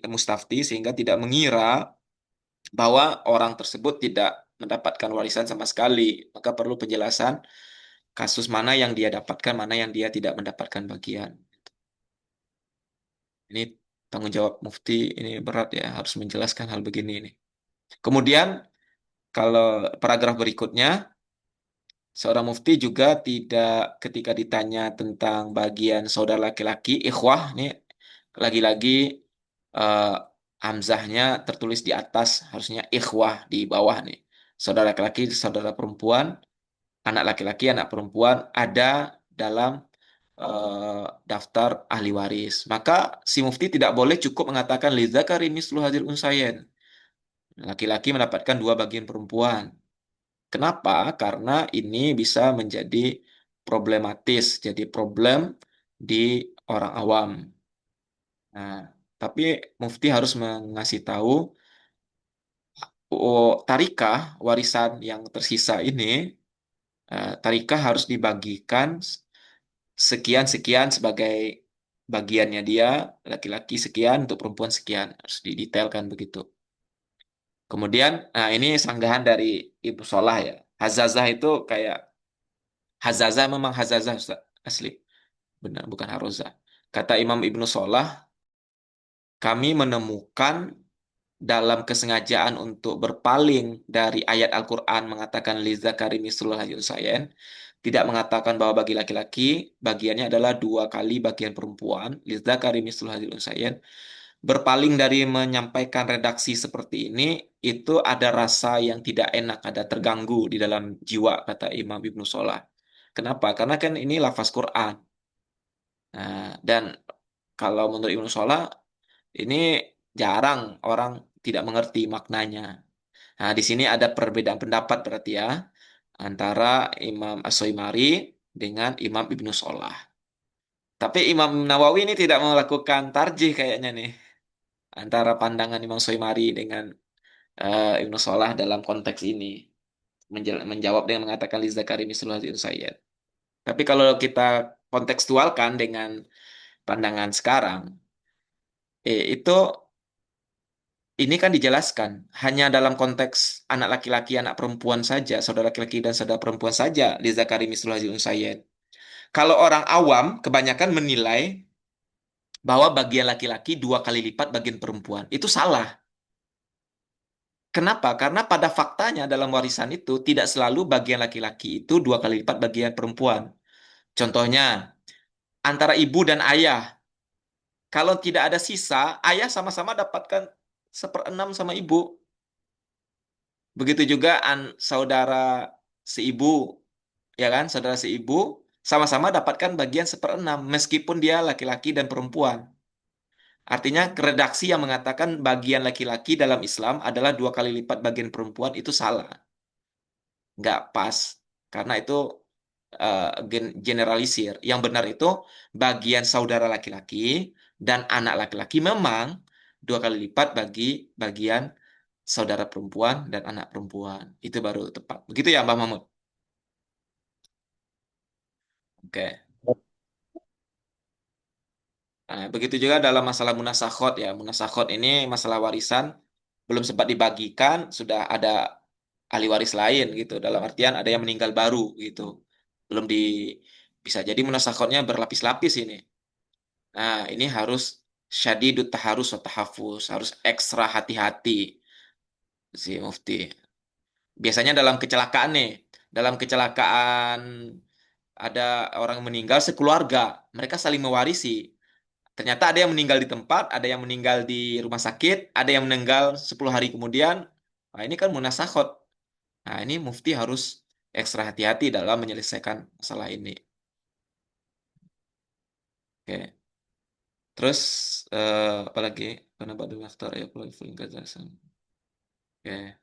mustafti sehingga tidak mengira bahwa orang tersebut tidak mendapatkan warisan sama sekali. Maka perlu penjelasan kasus mana yang dia dapatkan, mana yang dia tidak mendapatkan bagian. Ini tanggung jawab mufti, ini berat ya, harus menjelaskan hal begini ini. Kemudian, kalau paragraf berikutnya, seorang mufti juga tidak ketika ditanya tentang bagian saudara laki-laki, ikhwah, nih lagi-lagi eh, hamzahnya tertulis di atas, harusnya ikhwah di bawah nih. Saudara laki-laki, saudara perempuan, anak laki-laki, anak perempuan ada dalam daftar ahli waris. Maka si mufti tidak boleh cukup mengatakan lidzakari mislu hadzal unsayain. Laki-laki mendapatkan dua bagian perempuan. Kenapa? Karena ini bisa menjadi problematis, jadi problem di orang awam. Nah, tapi mufti harus mengasih tahu tarikah warisan yang tersisa ini, tarikah harus dibagikan sekian-sekian sebagai bagiannya dia, laki-laki sekian, untuk perempuan sekian. Harus didetailkan begitu. Kemudian, nah ini sanggahan dari Ibnu Solah ya. Hazazah itu kayak, Hazazah memang Hazazah Ustaz, asli. Benar, bukan Harozah. Kata Imam Ibnu Solah, kami menemukan dalam kesengajaan untuk berpaling dari ayat Al-Quran mengatakan lizakari mislul hadzal unsayain, tidak mengatakan bahwa bagi laki-laki bagiannya adalah dua kali bagian perempuan, lizakari mislul hadzal unsayain. Berpaling dari menyampaikan redaksi seperti ini, itu ada rasa yang tidak enak, ada terganggu di dalam jiwa, kata Imam Ibnu Solah. Kenapa? Karena kan ini lafaz Quran. Nah, dan kalau menurut Ibnu Solah, ini jarang orang tidak mengerti maknanya. Nah, di sini ada perbedaan pendapat berarti ya antara Imam As-Soimari dengan Imam Ibnu Solah. Tapi Imam Nawawi ini tidak melakukan tarjih kayaknya nih antara pandangan Imam Soimari dengan Ibnu Solah dalam konteks ini. Menjawab dengan mengatakan li zakari mislu hadzal unsayain. Tapi kalau kita kontekstualkan dengan pandangan sekarang, itu ini kan dijelaskan hanya dalam konteks anak laki-laki, anak perempuan saja, saudara laki-laki dan saudara perempuan saja, li zakari mislu hadzal unsayain. Kalau orang awam kebanyakan menilai bahwa bagian laki-laki dua kali lipat bagian perempuan. Itu salah. Kenapa? Karena pada faktanya dalam warisan itu tidak selalu bagian laki-laki itu dua kali lipat bagian perempuan. Contohnya, antara ibu dan ayah. Kalau tidak ada sisa, ayah sama-sama dapatkan seperenam sama ibu. Begitu juga saudara seibu, ya kan? Saudara seibu sama-sama dapatkan bagian seperenam, meskipun dia laki-laki dan perempuan. Artinya redaksi yang mengatakan bagian laki-laki dalam Islam adalah dua kali lipat bagian perempuan itu salah. Nggak pas. Karena itu generalisir. Yang benar itu bagian saudara laki-laki dan anak laki-laki memang dua kali lipat bagi bagian saudara perempuan dan anak perempuan. Itu baru tepat. Begitu ya, Mbak Mahmud? Oke. Nah, begitu juga dalam masalah munasakhot ya. Munasakhot ini masalah warisan belum sempat dibagikan, sudah ada ahli waris lain gitu. Dalam artian ada yang meninggal baru gitu. Belum di bisa jadi munasakhotnya berlapis-lapis ini. Nah, ini harus syadidut taharus wa tahafuz, harus ekstra hati-hati si mufti. Biasanya dalam kecelakaan nih, dalam kecelakaan ada orang meninggal sekeluarga, mereka saling mewarisi. Ternyata ada yang meninggal di tempat, ada yang meninggal di rumah sakit, ada yang meninggal 10 hari kemudian. Nah, ini kan munasakhot. Nah, ini mufti harus ekstra hati-hati dalam menyelesaikan masalah ini. Oke. Terus apa lagi? Karena badu aktor ya full kejelasan. Oke.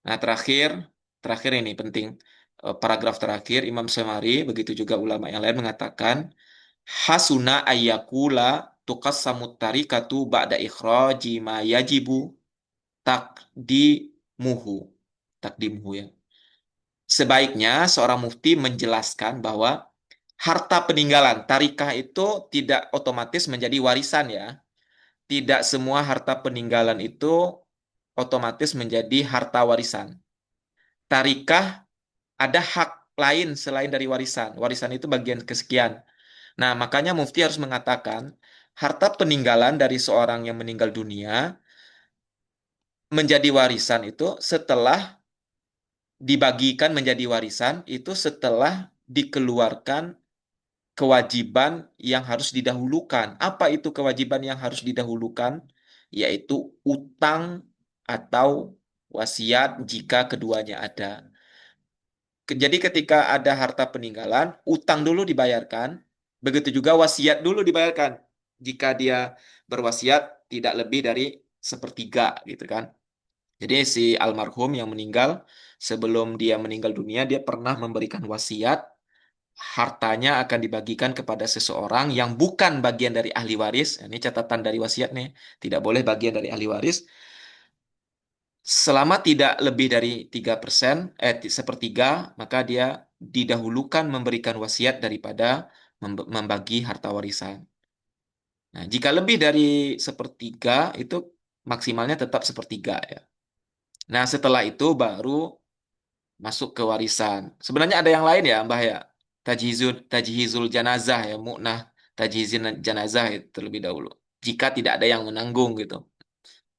Nah, terakhir ini penting. paragraf terakhir Imam Semari, begitu juga ulama yang lain mengatakan hasuna ayyakula tuqassamut tarikatu ba'da ikhraji ma yajibu takdimuhu. Takdimuhu ya. Sebaiknya seorang mufti menjelaskan bahwa harta peninggalan tarikah itu tidak otomatis menjadi warisan ya. Tidak semua harta peninggalan itu otomatis menjadi harta warisan. Tarikah ada hak lain selain dari warisan. Warisan itu bagian kesekian. Nah, makanya mufti harus mengatakan harta peninggalan dari seorang yang meninggal dunia menjadi warisan itu setelah dibagikan menjadi warisan itu setelah dikeluarkan kewajiban yang harus didahulukan. Apa itu kewajiban yang harus didahulukan? Yaitu utang atau wasiat jika keduanya ada. Jadi ketika ada harta peninggalan, utang dulu dibayarkan, begitu juga wasiat dulu dibayarkan. Jika dia berwasiat tidak lebih dari sepertiga gitu kan. Jadi si almarhum yang meninggal, sebelum dia meninggal dunia, dia pernah memberikan wasiat, hartanya akan dibagikan kepada seseorang yang bukan bagian dari ahli waris. Ini catatan dari wasiat nih, tidak boleh bagian dari ahli waris. Selama tidak lebih dari 3%, sepertiga, maka dia didahulukan memberikan wasiat daripada membagi harta warisan. Nah, jika lebih dari sepertiga, itu maksimalnya tetap sepertiga ya. Nah, setelah itu baru masuk ke warisan. Sebenarnya ada yang lain ya, Mbah ya. Tajhizul janazah ya, mu'nah tajhizin janazah itu terlebih dahulu. Jika tidak ada yang menanggung gitu.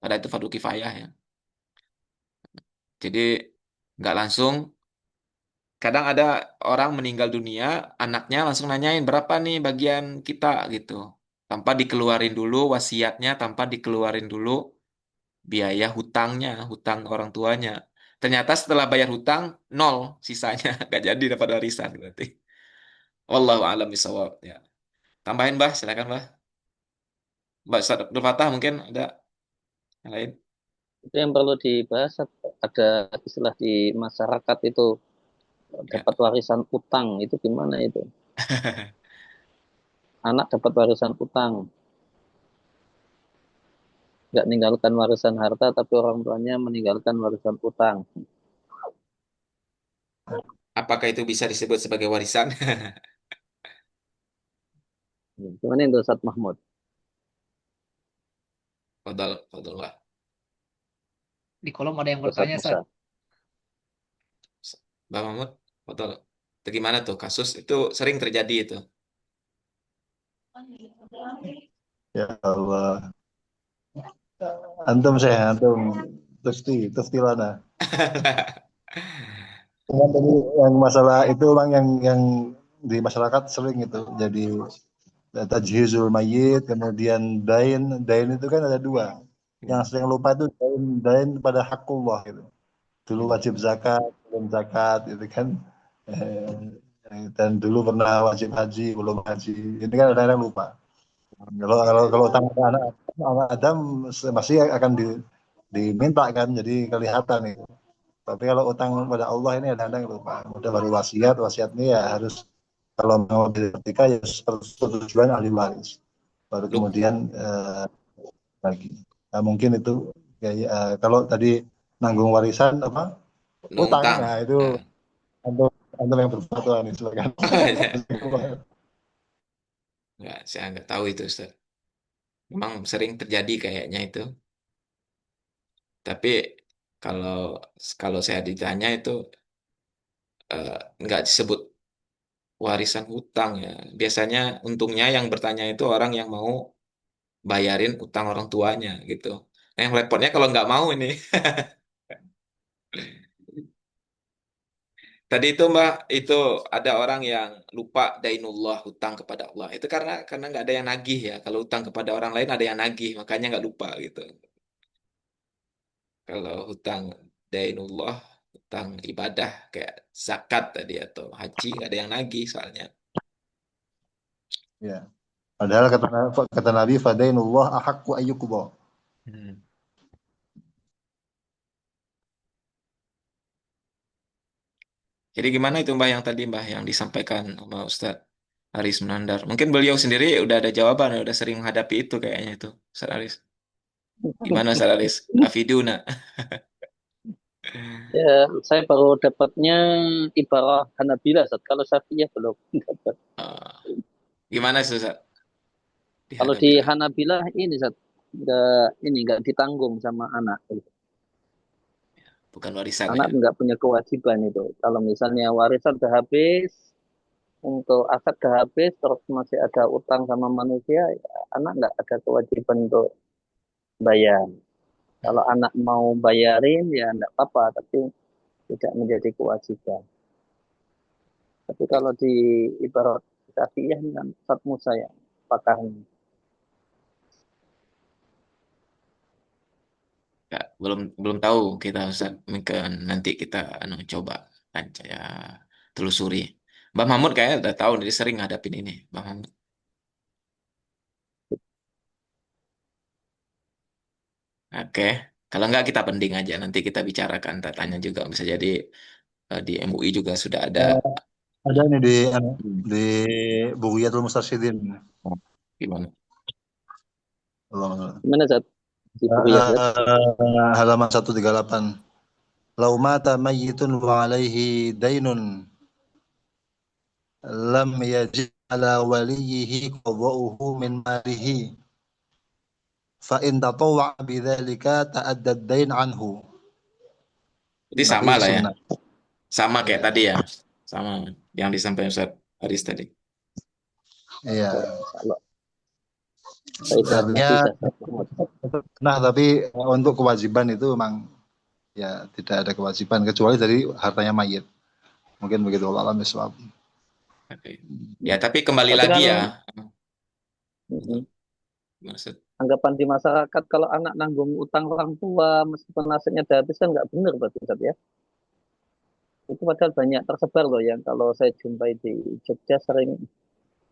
Pada itu fardu kifayah ya. Jadi nggak langsung. Kadang ada orang meninggal dunia, anaknya langsung nanyain berapa nih bagian kita gitu. Tanpa dikeluarin dulu wasiatnya, tanpa dikeluarin dulu biaya hutangnya, hutang orang tuanya. Ternyata setelah bayar hutang, nol sisanya. Nggak jadi dapat warisan berarti. Wallahu a'lam bishawab. Ya. Tambahin, Mbah, silakan, Mbah. Mbak Ustaz Abdul Fatah mungkin ada yang lain. Itu yang perlu dibahas, ada istilah di masyarakat itu Ya. dapat warisan utang, itu gimana itu? Anak dapat warisan utang, nggak meninggalkan warisan harta, tapi orang tuanya meninggalkan warisan utang. Apakah itu bisa disebut sebagai warisan? Gimana itu Ustaz Mahmud? Fadal, fadal, Mbah. Di kolom ada yang Ustaz bertanya, Sat. Musa. Mbak Mahmud, fadal. Itu gimana tuh kasus? Itu sering terjadi itu. Ya Allah. Antum saya, antum tufti lana. Cuman tadi yang masalah itu orang yang di masyarakat sering itu jadi tajhizul mayyit, kemudian dain itu kan ada dua. Yang sering lupa itu dain pada hakullah gitu. Dulu wajib zakat, belum zakat itu kan. Dan dulu pernah wajib haji, belum haji. Ini kan ada yang lupa. Kalau utang anak Adam masih akan diminta kan, jadi kelihatan itu. Tapi kalau utang pada Allah ini ada yang lupa. Udah baru wasiat ini ya harus kalau mau ketika ya persetujuan ahli waris. Baru kemudian lagi. Nah, mungkin itu kayak kalau tadi nanggung warisan apa utang, Nungtang. nah itu Nah. antum antum yang berfatwa nih silakan. Nggak, saya nggak tahu itu, Ustaz. Memang sering terjadi kayaknya itu. Tapi kalau kalau saya ditanya itu eh, nggak disebut warisan hutang ya. Biasanya untungnya yang bertanya itu orang yang mau bayarin utang orang tuanya gitu. Nah, yang repotnya kalau nggak mau ini. Tadi itu Mbak, itu ada orang yang lupa dainullah hutang kepada Allah. Itu karena nggak ada yang nagih ya. Kalau hutang kepada orang lain ada yang nagih, makanya nggak lupa gitu. Kalau hutang dainullah, hutang ibadah kayak zakat tadi atau haji nggak ada yang nagih soalnya. Ya. Padahal kata Nabi fadainullah ahaqqu ayyukuba. Hmm. Jadi gimana itu Mbah yang tadi Mbah yang disampaikan sama Ustadz Aris Munandar? Mungkin beliau sendiri udah ada jawaban, udah sering menghadapi itu kayaknya itu, Ustadz Aris. Gimana Ustadz Aris? Afiduna. Ya, saya baru dapatnya ibarah Hanabilah, Ustaz. Kalau Syafi'iyah belum dapat. Eh, Gimana sih Ustadz Kalau di dihadapi lah? Hanabilah ini, Ustaz, nggak ditanggung sama anak. Bukan warisan lah Anak ya. nggak punya kewajiban itu. Kalau misalnya warisan udah habis, untuk aset udah habis, terus masih ada utang sama manusia, ya, anak nggak ada kewajiban untuk bayar. Kalau anak mau bayarin, ya nggak apa-apa, tapi tidak menjadi kewajiban. Tapi kalau di ibarat Syafi'iyah ini kan Ustaz Musa yang pakahnya. Ya, belum belum tahu kita Ustaz. Mungkin nanti kita coba ya telusuri. Mbak Mahmud kayaknya udah tahu jadi sering ngadapin ini, Mbak Mahmud. Oke, kalau nggak kita pending aja nanti kita bicarakan. Tanya juga bisa jadi di MUI juga sudah ada. Ada nih Hmm. di Bugiyatul Mustarsyidin. Gimana? Allah. Gimana Zat? Di Bugiyah Zat? Halaman 138. Lau mata mayyitun wa alaihi dainun lam yajib ala waliyihi qada'uhu min malihi fa in tatawwa bidzalika ta'adda ad-dain anhu. Jadi Tapi sama lah ya, sunnah. sama kayak tadi Iya. ya, sama yang disampaikan Ustaz Haris tadi. Iya. Kalau faedahnya Artinya bisa Zat Mahmud. nah tapi untuk kewajiban itu memang ya tidak ada kewajiban kecuali dari hartanya mayit. Mungkin begitu Allah alam bisawab. Oke. Ya, tapi kembali Tapi lagi kan ya. mm, Gimana, Ustaz? anggapan di masyarakat kalau anak nanggung utang orang tua meskipun nasibnya udah habis kan nggak benar berarti Zat ya. Itu padahal banyak tersebar loh yang kalau saya jumpai di Jogja sering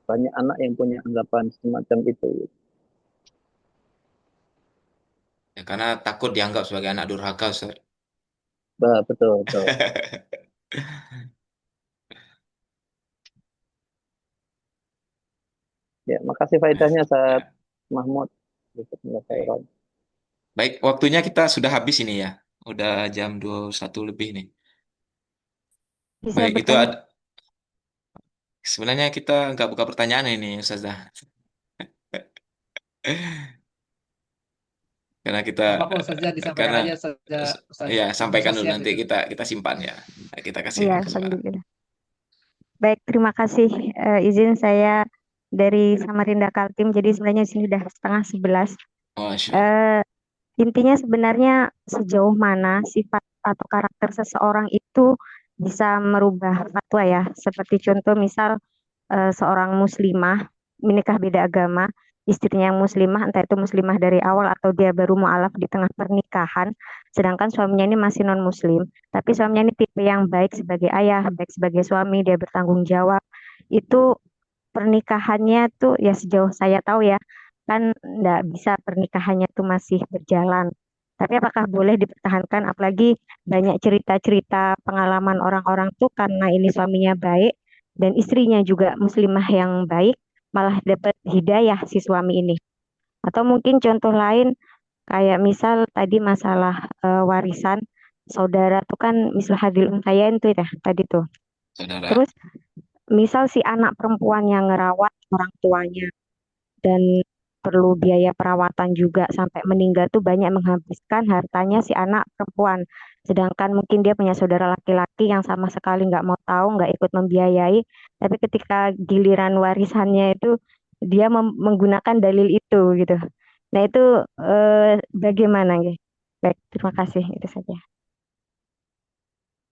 banyak anak yang punya anggapan semacam itu. Ya, karena takut dianggap sebagai anak durhaka, Ustaz. Bah, betul, betul. Ya, makasih faedahnya saat Ya. Mahmud. Jazakumullah. Baik, waktunya kita sudah habis ini ya. Udah jam 21 lebih nih. Bisa Baik, itu bertanya? sebenarnya kita nggak buka pertanyaan ini, Ustazah. Karena kita Gak apa-apa saja disampaikan karena aja saja Ustaz ya Ibnu sampaikan dulu Sosial nanti itu. kita simpan ya. Kita kasih Iya, kesempatan. alhamdulillah. Baik, terima kasih. Izin saya dari Samarinda Kaltim, jadi sebenarnya di sini udah setengah 11. Masya Allah. Eh, Intinya sebenarnya sejauh mana sifat atau karakter seseorang itu bisa merubah fatwa ya. Seperti contoh misal seorang muslimah menikah beda agama, istrinya yang muslimah, entah itu muslimah dari awal atau dia baru mualaf di tengah pernikahan, sedangkan suaminya ini masih non-muslim, tapi suaminya ini tipe yang baik sebagai ayah, baik sebagai suami, dia bertanggung jawab. Itu pernikahannya tuh ya sejauh saya tahu ya, kan nggak bisa pernikahannya tuh masih berjalan. Tapi apakah boleh dipertahankan? Apalagi banyak cerita-cerita pengalaman orang-orang tuh karena ini suaminya baik dan istrinya juga muslimah yang baik, malah dapat hidayah si suami ini. Atau mungkin contoh lain kayak misal tadi masalah warisan saudara tuh kan misal hadil untayain tuh ya tadi tuh. Saudara. Terus misal si anak perempuan yang ngerawat orang tuanya dan perlu biaya perawatan juga sampai meninggal tuh banyak menghabiskan hartanya si anak perempuan. Sedangkan mungkin dia punya saudara laki-laki yang sama sekali nggak mau tahu, nggak ikut membiayai. Tapi ketika giliran warisannya itu dia menggunakan dalil itu gitu. Nah itu bagaimana gitu? Baik, terima kasih itu saja.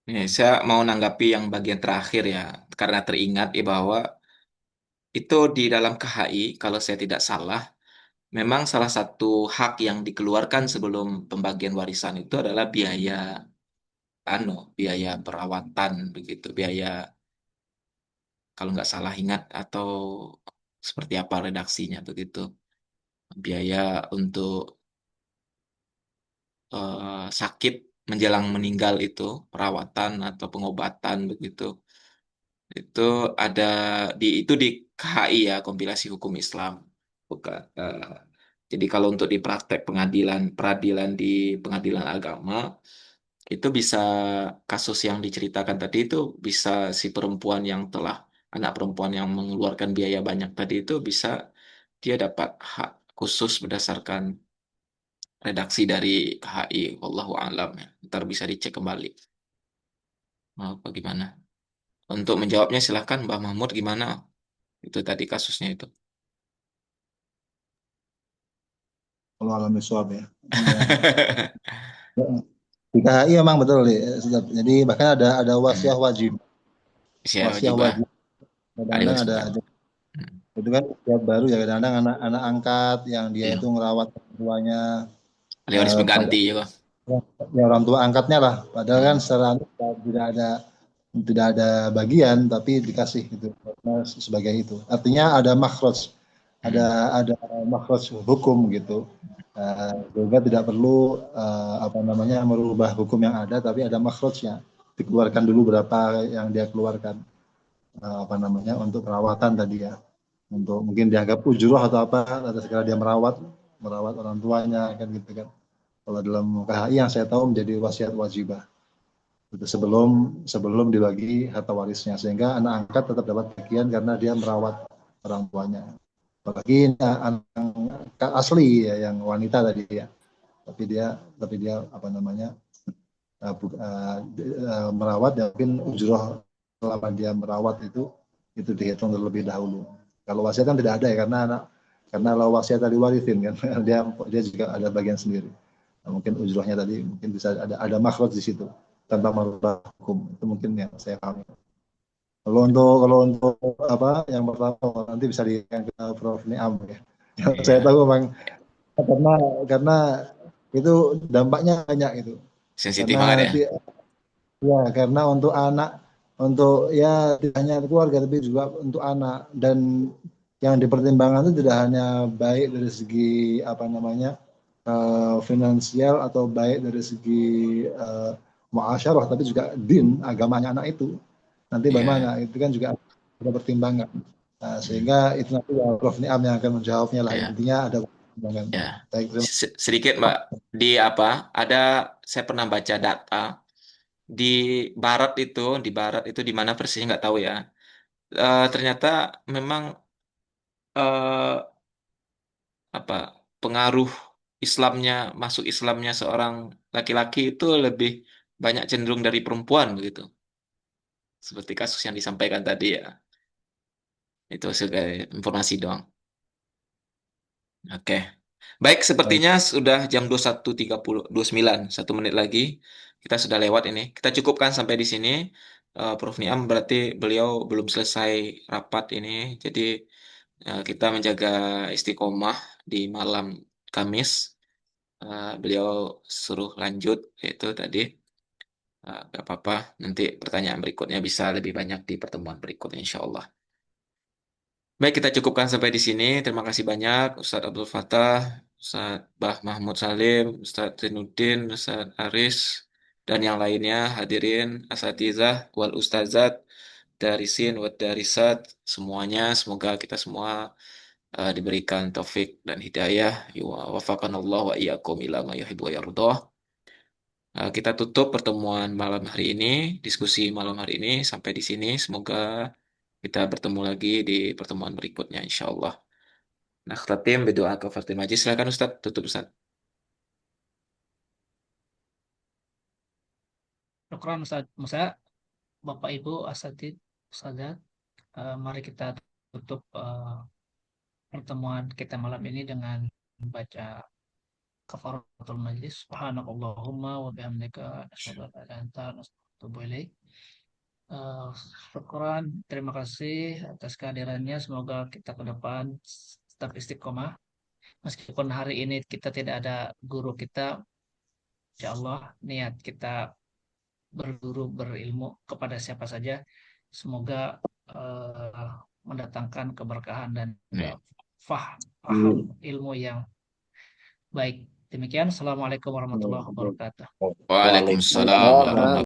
Ini saya mau nanggapi yang bagian terakhir ya, karena teringat ya bahwa itu di dalam KHI, kalau saya tidak salah, memang salah satu hak yang dikeluarkan sebelum pembagian warisan itu adalah biaya perawatan begitu, biaya kalau nggak salah ingat atau seperti apa redaksinya begitu, biaya untuk sakit menjelang meninggal itu, perawatan atau pengobatan begitu. Itu ada di KHI ya, kompilasi hukum Islam. Bukan. Jadi kalau untuk di praktek peradilan di pengadilan agama itu bisa kasus yang diceritakan tadi itu bisa si perempuan yang telah anak perempuan yang mengeluarkan biaya banyak tadi itu bisa dia dapat hak khusus berdasarkan redaksi dari KHI. Wallahu a'lam ya. Ntar bisa dicek kembali. Apa gimana? Untuk menjawabnya silahkan Mbak Mahmud gimana? Itu tadi kasusnya itu. Kalau alami suap ya. Di KHI memang betul ya. Jadi bahkan ada Hmm. wasiah wajib. Usia Wasiah wajibah. wajib. Alaihi Kadang-kadang wasallam. ada Hmm. itu kan usia baru ya, kadang-kadang anak angkat yang dia Iya. itu ngerawat orang tuanya, Ahli waris pada pengganti juga. ya orang tua angkatnya lah, padahal kan Hmm. secara tidak ada bagian tapi dikasih gitu karena sebagai itu, artinya ada makhraj, ada Hmm. ada makhraj hukum gitu. Sehingga tidak perlu apa namanya merubah hukum yang ada, tapi ada makhrajnya, dikeluarkan dulu berapa yang dia keluarkan, apa namanya, untuk perawatan tadi ya, untuk mungkin dianggap ujroh atau apa atas segala dia merawat merawat orang tuanya kan gitu kan. Kalau dalam KHI yang saya tahu menjadi wasiat wajibah itu sebelum sebelum dibagi harta warisnya, sehingga anak angkat tetap dapat bagian karena dia merawat orang tuanya, apalagi anak angkat asli ya yang wanita tadi ya, tapi dia apa namanya merawat dan mungkin ujroh selama dia merawat itu dihitung terlebih dahulu. Kalau wasiat kan tidak ada ya, karena kalau wasiat tadi warisin kan dia juga ada bagian sendiri. Nah, mungkin ujrohnya tadi mungkin bisa ada makhraj di situ tanpa merubah hukum, itu mungkin yang saya pahami. Kalau untuk apa yang pertama nanti bisa di ke Prof Niam ya. Yang saya Iya. tahu memang karena itu dampaknya banyak itu. Sensitif Karena banget ya. ya, karena untuk anak, untuk ya tidak hanya keluarga tapi juga untuk anak, dan yang dipertimbangkan itu tidak hanya baik dari segi apa namanya finansial atau baik dari segi muasyarah, tapi juga din agamanya anak itu nanti bagaimana, Iya. itu kan juga ada pertimbangan. Nah, Hmm. sehingga itu nanti ya Prof Niam yang akan menjawabnya lah, Iya. intinya ada pertimbangan. Ya. Baik, terima Sedikit Mbak, di apa? Ada saya pernah baca data di di barat itu di mana persisnya nggak tahu ya. Ternyata memang eh, apa pengaruh Islamnya masuk Islamnya seorang laki-laki itu lebih banyak cenderung dari perempuan begitu. Seperti kasus yang disampaikan tadi ya. Itu sebagai informasi doang. Oke. Baik, kasih. sepertinya sudah jam 21.30, 29, 1 menit lagi. Kita sudah lewat ini. Kita cukupkan sampai di sini. Prof. Niam berarti beliau belum selesai rapat ini. Jadi kita menjaga istiqomah di malam Kamis. Beliau suruh lanjut, yaitu tadi. Gak apa-apa, nanti pertanyaan berikutnya bisa lebih banyak di pertemuan berikutnya, insya Allah. Baik, kita cukupkan sampai di sini. Terima kasih banyak Ustadz Abdul Fattah, Ustadz Bah Mahmud Salim, Ustadz Zainuddin, Ustadz Aris, dan yang lainnya hadirin asatizah wal ustazat darisin wad darisat semuanya. Semoga kita semua diberikan taufik dan hidayah. Wafaqanallah wa iyyakum ila ma yuhibbu wa yardah. Kita tutup pertemuan malam hari ini, diskusi malam hari ini sampai di sini. Semoga kita bertemu lagi di pertemuan berikutnya, insya Allah. Nah, khatim berdoa kafaratul majlis. Silakan Ustaz, tutup Ustaz. Syukran Ustaz Musa, Bapak Ibu Asatid, Ustazat. Mari kita tutup pertemuan kita malam ini dengan membaca kafaratul majlis. Subhanakallahumma wa bihamdika asyhadu an la ilaha illa anta astaghfiruka wa atubu ilaik. Eh, Syukran, terima kasih atas kehadirannya. Semoga kita ke depan tetap istiqomah. Meskipun hari ini kita tidak ada guru kita, insya Allah niat kita berguru berilmu kepada siapa saja. Semoga eh, mendatangkan keberkahan dan juga Nih. faham ilmu yang baik. Demikian, Assalamualaikum warahmatullahi wabarakatuh. Waalaikumsalam Waalaikumsalam. warahmatullahi